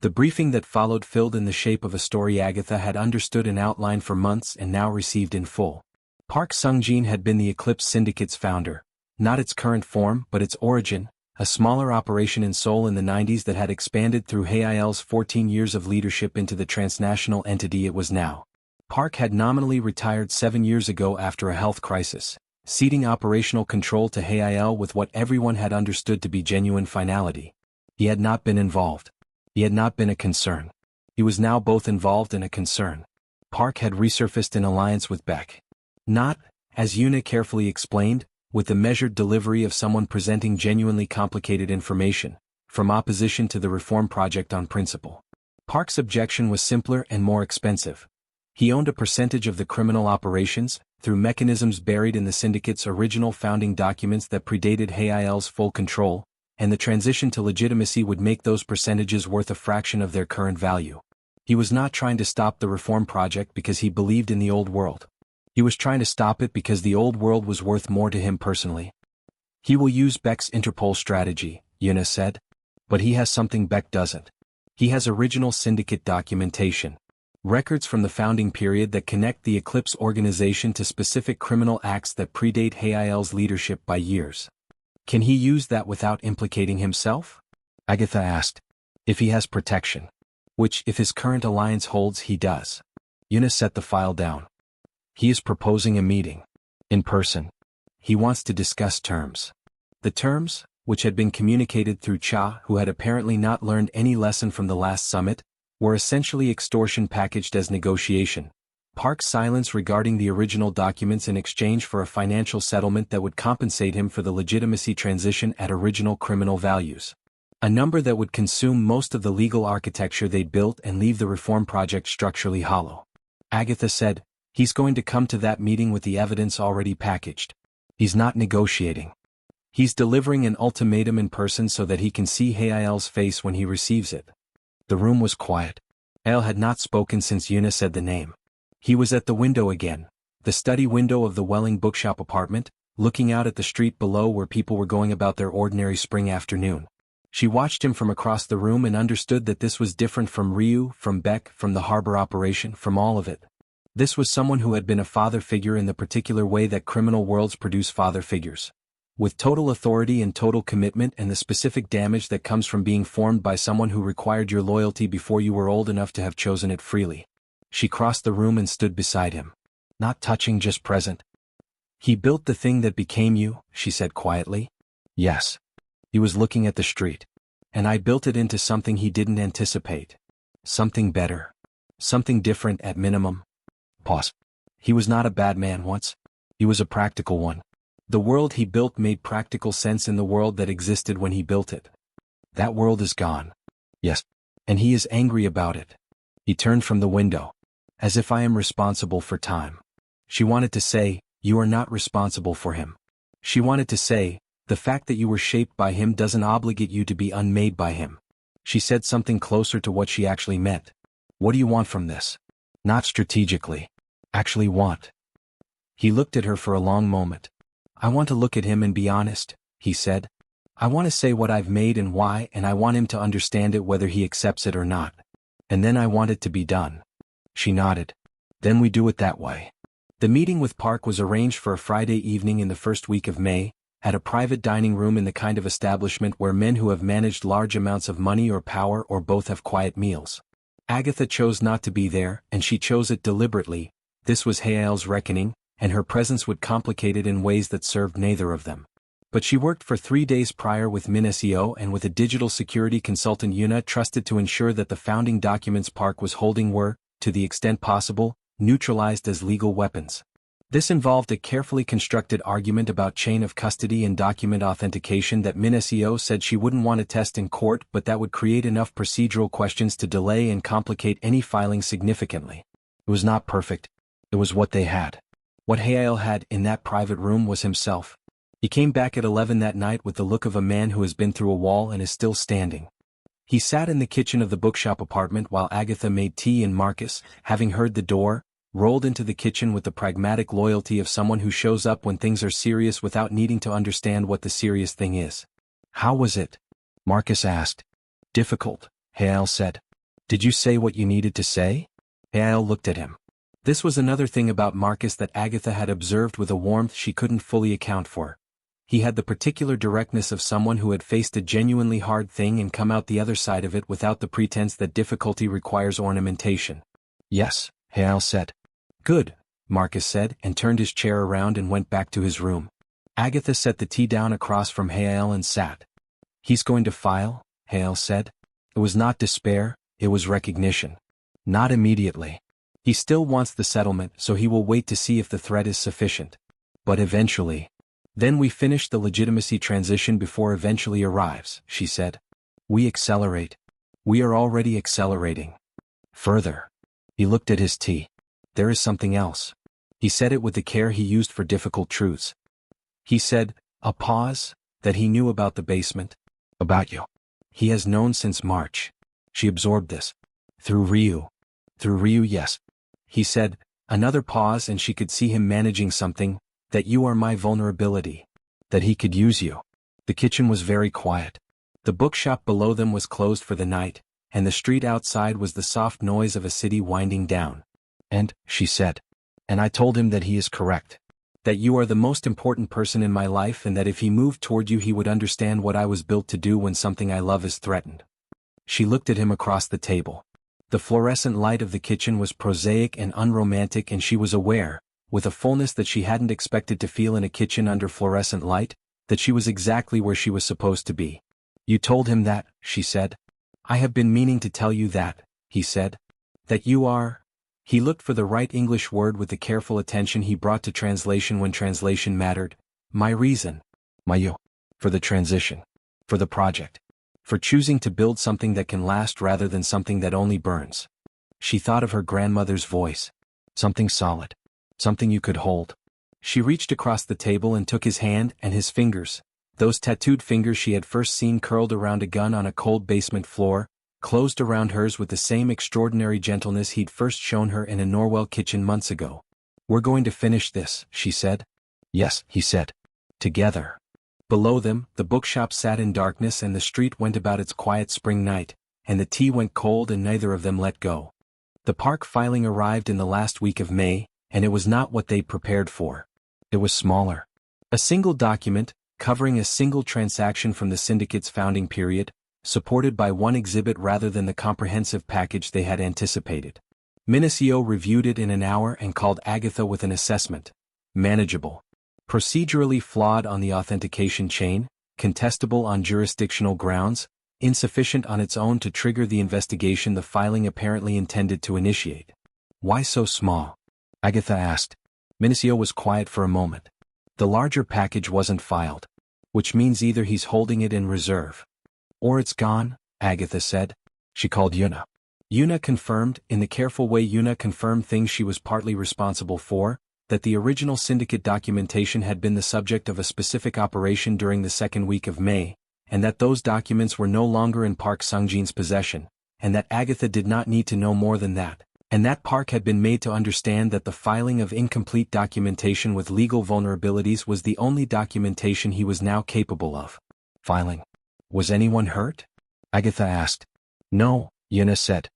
S1: The briefing that followed filled in the shape of a story Agatha had understood in outline for months and now received in full. Park Sung-jin had been the Eclipse Syndicate's founder, not its current form but its origin, a smaller operation in Seoul in the 90s that had expanded through Hae-il's 14 years of leadership into the transnational entity it was now. Park had nominally retired 7 years ago after a health crisis, ceding operational control to Hae-il with what everyone had understood to be genuine finality. He had not been involved. He had not been a concern. He was now both involved and a concern. Park had resurfaced in alliance with Beck. Not, as Yuna carefully explained, with the measured delivery of someone presenting genuinely complicated information, from opposition to the reform project on principle. Park's objection was simpler and more expensive. He owned a percentage of the criminal operations, through mechanisms buried in the syndicate's original founding documents that predated Hae-il's full control, and the transition to legitimacy would make those percentages worth a fraction of their current value. He was not trying to stop the reform project because he believed in the old world. He was trying to stop it because the old world was worth more to him personally. "He will use Beck's Interpol strategy," Yuna said. "But he has something Beck doesn't. He has original syndicate documentation. Records from the founding period that connect the Eclipse organization to specific criminal acts that predate Hae-il's leadership by years." "Can he use that without implicating himself?" Agatha asked. "If he has protection. Which, if his current alliance holds, he does." Yuna set the file down. "He is proposing a meeting. In person. He wants to discuss terms." The terms, which had been communicated through Cha, who had apparently not learned any lesson from the last summit, were essentially extortion packaged as negotiation. Park's silence regarding the original documents in exchange for a financial settlement that would compensate him for the legitimacy transition at original criminal values. A number that would consume most of the legal architecture they'd built and leave the reform project structurally hollow. Agatha said, "He's going to come to that meeting with the evidence already packaged. He's not negotiating. He's delivering an ultimatum in person so that he can see Hae-il's face when he receives it." The room was quiet. Hae-il had not spoken since Yuna said the name. He was at the window again, the study window of the Welling bookshop apartment, looking out at the street below where people were going about their ordinary spring afternoon. She watched him from across the room and understood that this was different from Ryu, from Beck, from the harbor operation, from all of it. This was someone who had been a father figure in the particular way that criminal worlds produce father figures. With total authority and total commitment and the specific damage that comes from being formed by someone who required your loyalty before you were old enough to have chosen it freely. She crossed the room and stood beside him. Not touching, just present. He built the thing that became you, she said quietly. Yes. He was looking at the street. And I built it into something he didn't anticipate. Something better. Something different at minimum. Pause. He was not a bad man once. He was a practical one. The world he built made practical sense in the world that existed when he built it. That world is gone. Yes. And he is angry about it. He turned from the window. As if I am responsible for time. She wanted to say, you are not responsible for him. She wanted to say, the fact that you were shaped by him doesn't obligate you to be unmade by him. She said something closer to what she actually meant. What do you want from this? Not strategically. Actually want. He looked at her for a long moment. I want to look at him and be honest, he said. I want to say what I've made and why, and I want him to understand it whether he accepts it or not. And then I want it to be done. She nodded. Then we do it that way. The meeting with Park was arranged for a Friday evening in the first week of May, at a private dining room in the kind of establishment where men who have managed large amounts of money or power or both have quiet meals. Agatha chose not to be there, and she chose it deliberately. This was Hae-il's reckoning, and her presence would complicate it in ways that served neither of them. But she worked for 3 days prior with Min-seo and with a digital security consultant Yuna trusted to ensure that the founding documents Park was holding were, to the extent possible, neutralized as legal weapons. This involved a carefully constructed argument about chain of custody and document authentication that Min-seo said she wouldn't want to test in court, but that would create enough procedural questions to delay and complicate any filing significantly. It was not perfect. It was what they had. What Hae-il had in that private room was himself. He came back at 11 that night with the look of a man who has been through a wall and is still standing. He sat in the kitchen of the bookshop apartment while Agatha made tea and Marcus, having heard the door, rolled into the kitchen with the pragmatic loyalty of someone who shows up when things are serious without needing to understand what the serious thing is. How was it? Marcus asked. Difficult, Hae-il said. Did you say what you needed to say? Hae-il looked at him. This was another thing about Marcus that Agatha had observed with a warmth she couldn't fully account for. He had the particular directness of someone who had faced a genuinely hard thing and come out the other side of it without the pretense that difficulty requires ornamentation. Yes, Hae-il said. Good, Marcus said and turned his chair around and went back to his room. Agatha set the tea down across from Hae-il and sat. He's going to file, Hae-il said. It was not despair, it was recognition. Not immediately. He still wants the settlement, so he will wait to see if the threat is sufficient. But eventually. Then we finish the legitimacy transition before eventually arrives, she said. We accelerate. We are already accelerating. Further. He looked at his tea. There is something else. He said it with the care he used for difficult truths. He said, a pause, that he knew about the basement. About you. He has known since March. She absorbed this. Through Ryu. Through Ryu, yes. He said, another pause and she could see him managing something, that you are my vulnerability. That he could use you. The kitchen was very quiet. The bookshop below them was closed for the night, and the street outside was the soft noise of a city winding down. And, she said. And I told him that he is correct. That you are the most important person in my life and that if he moved toward you he would understand what I was built to do when something I love is threatened. She looked at him across the table. The fluorescent light of the kitchen was prosaic and unromantic and she was aware, with a fullness that she hadn't expected to feel in a kitchen under fluorescent light, that she was exactly where she was supposed to be. You told him that, she said. I have been meaning to tell you that, he said. That you are... He looked for the right English word with the careful attention he brought to translation when translation mattered. My reason. My yo. For the transition. For the project. For choosing to build something that can last rather than something that only burns. She thought of her grandmother's voice. Something solid. Something you could hold. She reached across the table and took his hand and his fingers, those tattooed fingers she had first seen curled around a gun on a cold basement floor, closed around hers with the same extraordinary gentleness he'd first shown her in a Norwell kitchen months ago. We're going to finish this, she said. Yes, he said. Together. Below them, the bookshop sat in darkness and the street went about its quiet spring night, and the tea went cold and neither of them let go. The park filing arrived in the last week of May, and it was not what they prepared for. It was smaller. A single document, covering a single transaction from the syndicate's founding period, supported by one exhibit rather than the comprehensive package they had anticipated. Minicio reviewed it in an hour and called Agatha with an assessment. Manageable. Procedurally flawed on the authentication chain, contestable on jurisdictional grounds, insufficient on its own to trigger the investigation the filing apparently intended to initiate. Why so small? Agatha asked. Minicio was quiet for a moment. The larger package wasn't filed. Which means either he's holding it in reserve. Or it's gone, Agatha said. She called Yuna. Yuna confirmed, in the careful way Yuna confirmed things she was partly responsible for, that the original syndicate documentation had been the subject of a specific operation during the second week of May, and that those documents were no longer in Park Sungjin's possession, and that Agatha did not need to know more than that, and that Park had been made to understand that the filing of incomplete documentation with legal vulnerabilities was the only documentation he was now capable of filing. Was anyone hurt? Agatha asked. No, Yuna said.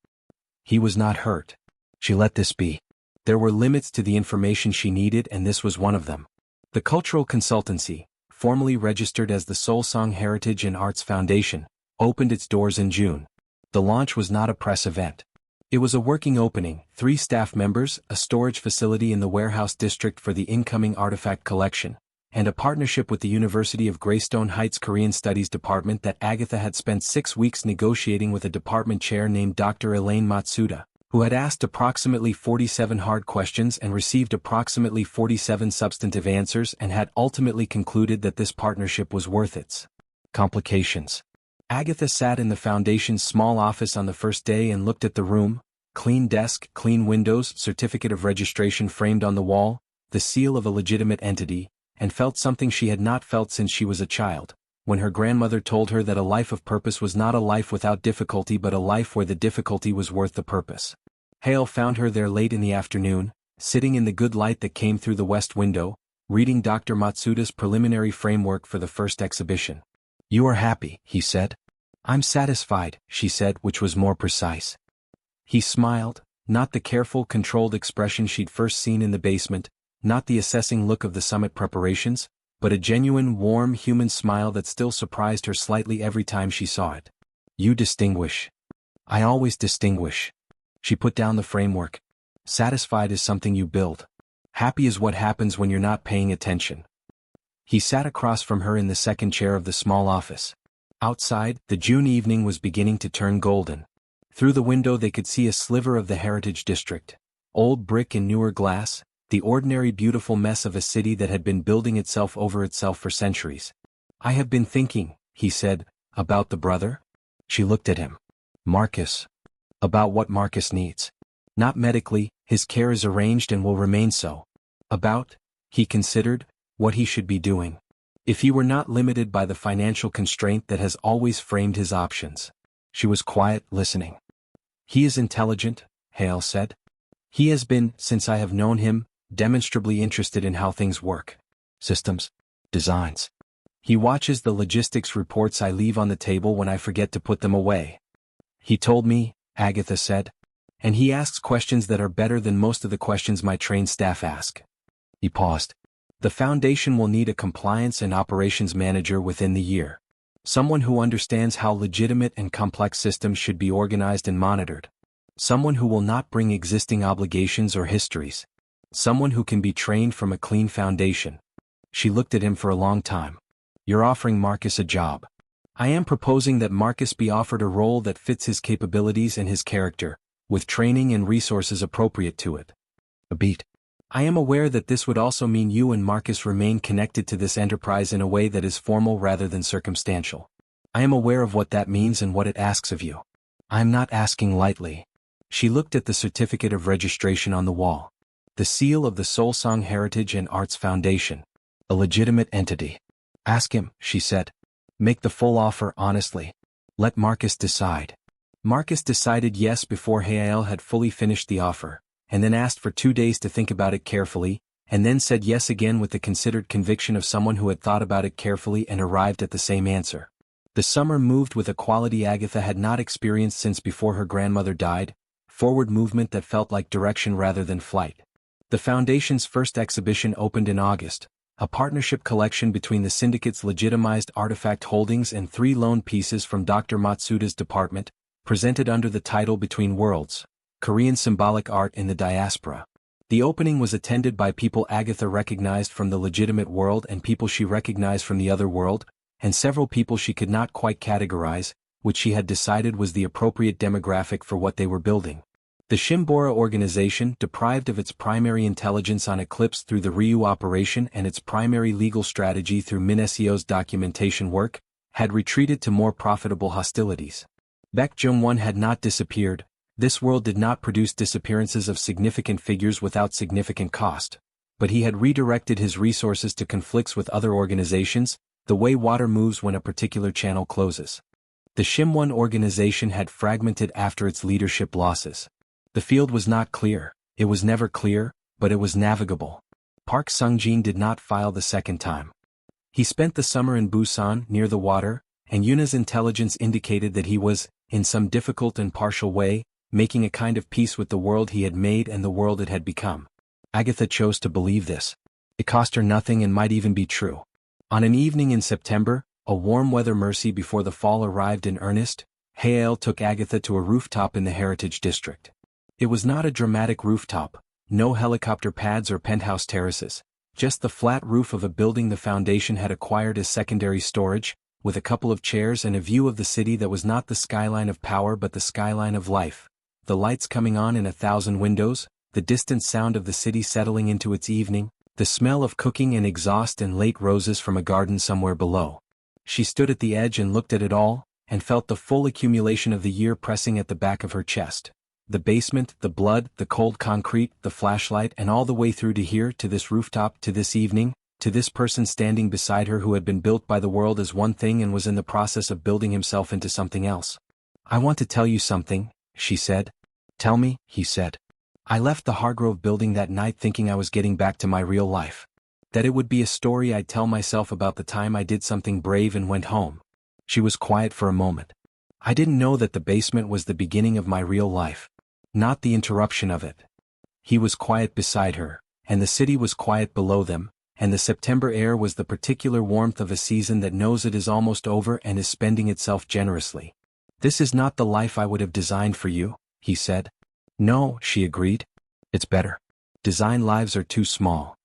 S1: He was not hurt. She let this be. There were limits to the information she needed and this was one of them. The cultural consultancy, formally registered as the Solsong Heritage and Arts Foundation, opened its doors in June. The launch was not a press event. It was a working opening, 3 staff members, a storage facility in the warehouse district for the incoming artifact collection, and a partnership with the University of Greystone Heights Korean Studies Department that Agatha had spent 6 weeks negotiating with a department chair named Dr. Elaine Matsuda, who had asked approximately 47 hard questions and received approximately 47 substantive answers and had ultimately concluded that this partnership was worth its complications. Agatha sat in the Foundation's small office on the first day and looked at the room, clean desk, clean windows, certificate of registration framed on the wall, the seal of a legitimate entity, and felt something she had not felt since she was a child, when her grandmother told her that a life of purpose was not a life without difficulty but a life where the difficulty was worth the purpose. Hae-il found her there late in the afternoon, sitting in the good light that came through the west window, reading Dr. Matsuda's preliminary framework for the first exhibition. You are happy, he said. I'm satisfied, she said, which was more precise. He smiled, not the careful, controlled expression she'd first seen in the basement, not the assessing look of the summit preparations, but a genuine, warm, human smile that still surprised her slightly every time she saw it. You distinguish. I always distinguish. She put down the framework. Satisfied is something you build. Happy is what happens when you're not paying attention. He sat across from her in the second chair of the small office. Outside, the June evening was beginning to turn golden. Through the window they could see a sliver of the Heritage District. Old brick and newer glass, the ordinary beautiful mess of a city that had been building itself over itself for centuries. I have been thinking, he said, about the brother? She looked at him. Marcus. About what Marcus needs. Not medically, his care is arranged and will remain so. About, he considered, what he should be doing. If he were not limited by the financial constraint that has always framed his options. She was quiet, listening. He is intelligent, Hae-il said. He has been, since I have known him, demonstrably interested in how things work. Systems. Designs. He watches the logistics reports I leave on the table when I forget to put them away. He told me, Agatha said. And he asks questions that are better than most of the questions my trained staff ask. He paused. The Foundation will need a compliance and operations manager within the year. Someone who understands how legitimate and complex systems should be organized and monitored. Someone who will not bring existing obligations or histories. Someone who can be trained from a clean foundation. She looked at him for a long time. You're offering Marcus a job. I am proposing that Marcus be offered a role that fits his capabilities and his character, with training and resources appropriate to it. A beat. I am aware that this would also mean you and Marcus remain connected to this enterprise in a way that is formal rather than circumstantial. I am aware of what that means and what it asks of you. I am not asking lightly. She looked at the certificate of registration on the wall. The seal of the Solsong Heritage and Arts Foundation. A legitimate entity. Ask him, she said. Make the full offer honestly. Let Marcus decide. Marcus decided yes before Hae-il had fully finished the offer, and then asked for 2 days to think about it carefully, and then said yes again with the considered conviction of someone who had thought about it carefully and arrived at the same answer. The summer moved with a quality Agatha had not experienced since before her grandmother died, forward movement that felt like direction rather than flight. The Foundation's first exhibition opened in August, a partnership collection between the Syndicate's legitimized artifact holdings and 3 loan pieces from Dr. Matsuda's department, presented under the title Between Worlds, Korean Symbolic Art in the Diaspora. The opening was attended by people Agatha recognized from the legitimate world and people she recognized from the other world, and several people she could not quite categorize, which she had decided was the appropriate demographic for what they were building. The Shimbora organization, deprived of its primary intelligence on Eclipse through the Ryu operation and its primary legal strategy through Minesio's documentation work, had retreated to more profitable hostilities. Baek Jung-won had not disappeared. This world did not produce disappearances of significant figures without significant cost, but he had redirected his resources to conflicts with other organizations, the way water moves when a particular channel closes. The Shimwon organization had fragmented after its leadership losses. The field was not clear, it was never clear, but it was navigable. Park Sung-jin did not file the second time. He spent the summer in Busan, near the water, and Yuna's intelligence indicated that he was, in some difficult and partial way, making a kind of peace with the world he had made and the world it had become. Agatha chose to believe this. It cost her nothing and might even be true. On an evening in September, a warm weather mercy before the fall arrived in earnest, Hae-il took Agatha to a rooftop in the Heritage District. It was not a dramatic rooftop, no helicopter pads or penthouse terraces, just the flat roof of a building the Foundation had acquired as secondary storage, with a couple of chairs and a view of the city that was not the skyline of power but the skyline of life, the lights coming on in 1,000 windows, the distant sound of the city settling into its evening, the smell of cooking and exhaust and late roses from a garden somewhere below. She stood at the edge and looked at it all, and felt the full accumulation of the year pressing at the back of her chest. The basement, the blood, the cold concrete, the flashlight, and all the way through to here, to this rooftop, to this evening, to this person standing beside her who had been built by the world as one thing and was in the process of building himself into something else. "I want to tell you something," she said. "Tell me," he said. "I left the Hargrove building that night thinking I was getting back to my real life. That it would be a story I'd tell myself about the time I did something brave and went home." She was quiet for a moment. "I didn't know that the basement was the beginning of my real life. Not the interruption of it." He was quiet beside her, and the city was quiet below them, and the September air was the particular warmth of a season that knows it is almost over and is spending itself generously. "This is not the life I would have designed for you," he said. "No," she agreed. "It's better. Design lives are too small."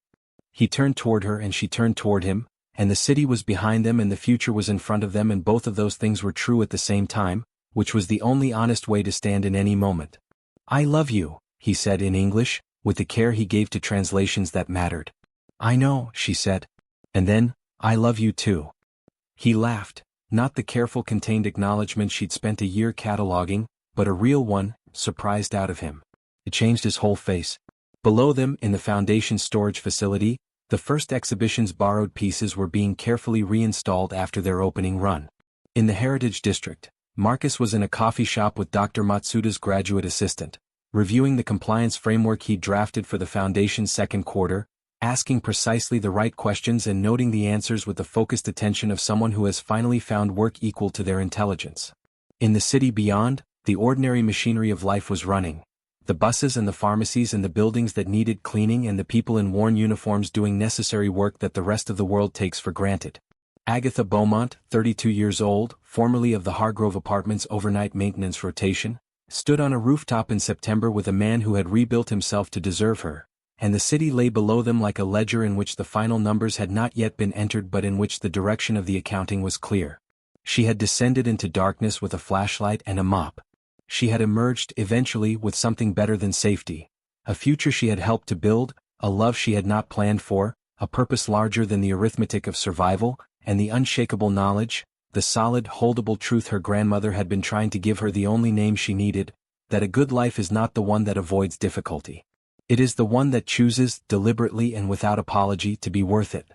S1: He turned toward her and she turned toward him, and the city was behind them and the future was in front of them, and both of those things were true at the same time, which was the only honest way to stand in any moment. "I love you," he said in English, with the care he gave to translations that mattered. "I know," she said. And then, "I love you too." He laughed, not the careful contained acknowledgement she'd spent a year cataloging, but a real one, surprised out of him. It changed his whole face. Below them, in the Foundation storage facility, the first exhibition's borrowed pieces were being carefully reinstalled after their opening run. In the Heritage District, Marcus was in a coffee shop with Dr. Matsuda's graduate assistant, reviewing the compliance framework he'd drafted for the Foundation's second quarter, asking precisely the right questions and noting the answers with the focused attention of someone who has finally found work equal to their intelligence. In the city beyond, the ordinary machinery of life was running. The buses and the pharmacies and the buildings that needed cleaning and the people in worn uniforms doing necessary work that the rest of the world takes for granted. Agatha Beaumont, 32 years old, formerly of the Hargrove Apartments overnight maintenance rotation, stood on a rooftop in September with a man who had rebuilt himself to deserve her, and the city lay below them like a ledger in which the final numbers had not yet been entered but in which the direction of the accounting was clear. She had descended into darkness with a flashlight and a mop. She had emerged, eventually, with something better than safety, a future she had helped to build, a love she had not planned for, a purpose larger than the arithmetic of survival, and the unshakable knowledge, the solid, holdable truth her grandmother had been trying to give her, the only name she needed, that a good life is not the one that avoids difficulty. It is the one that chooses, deliberately and without apology, to be worth it.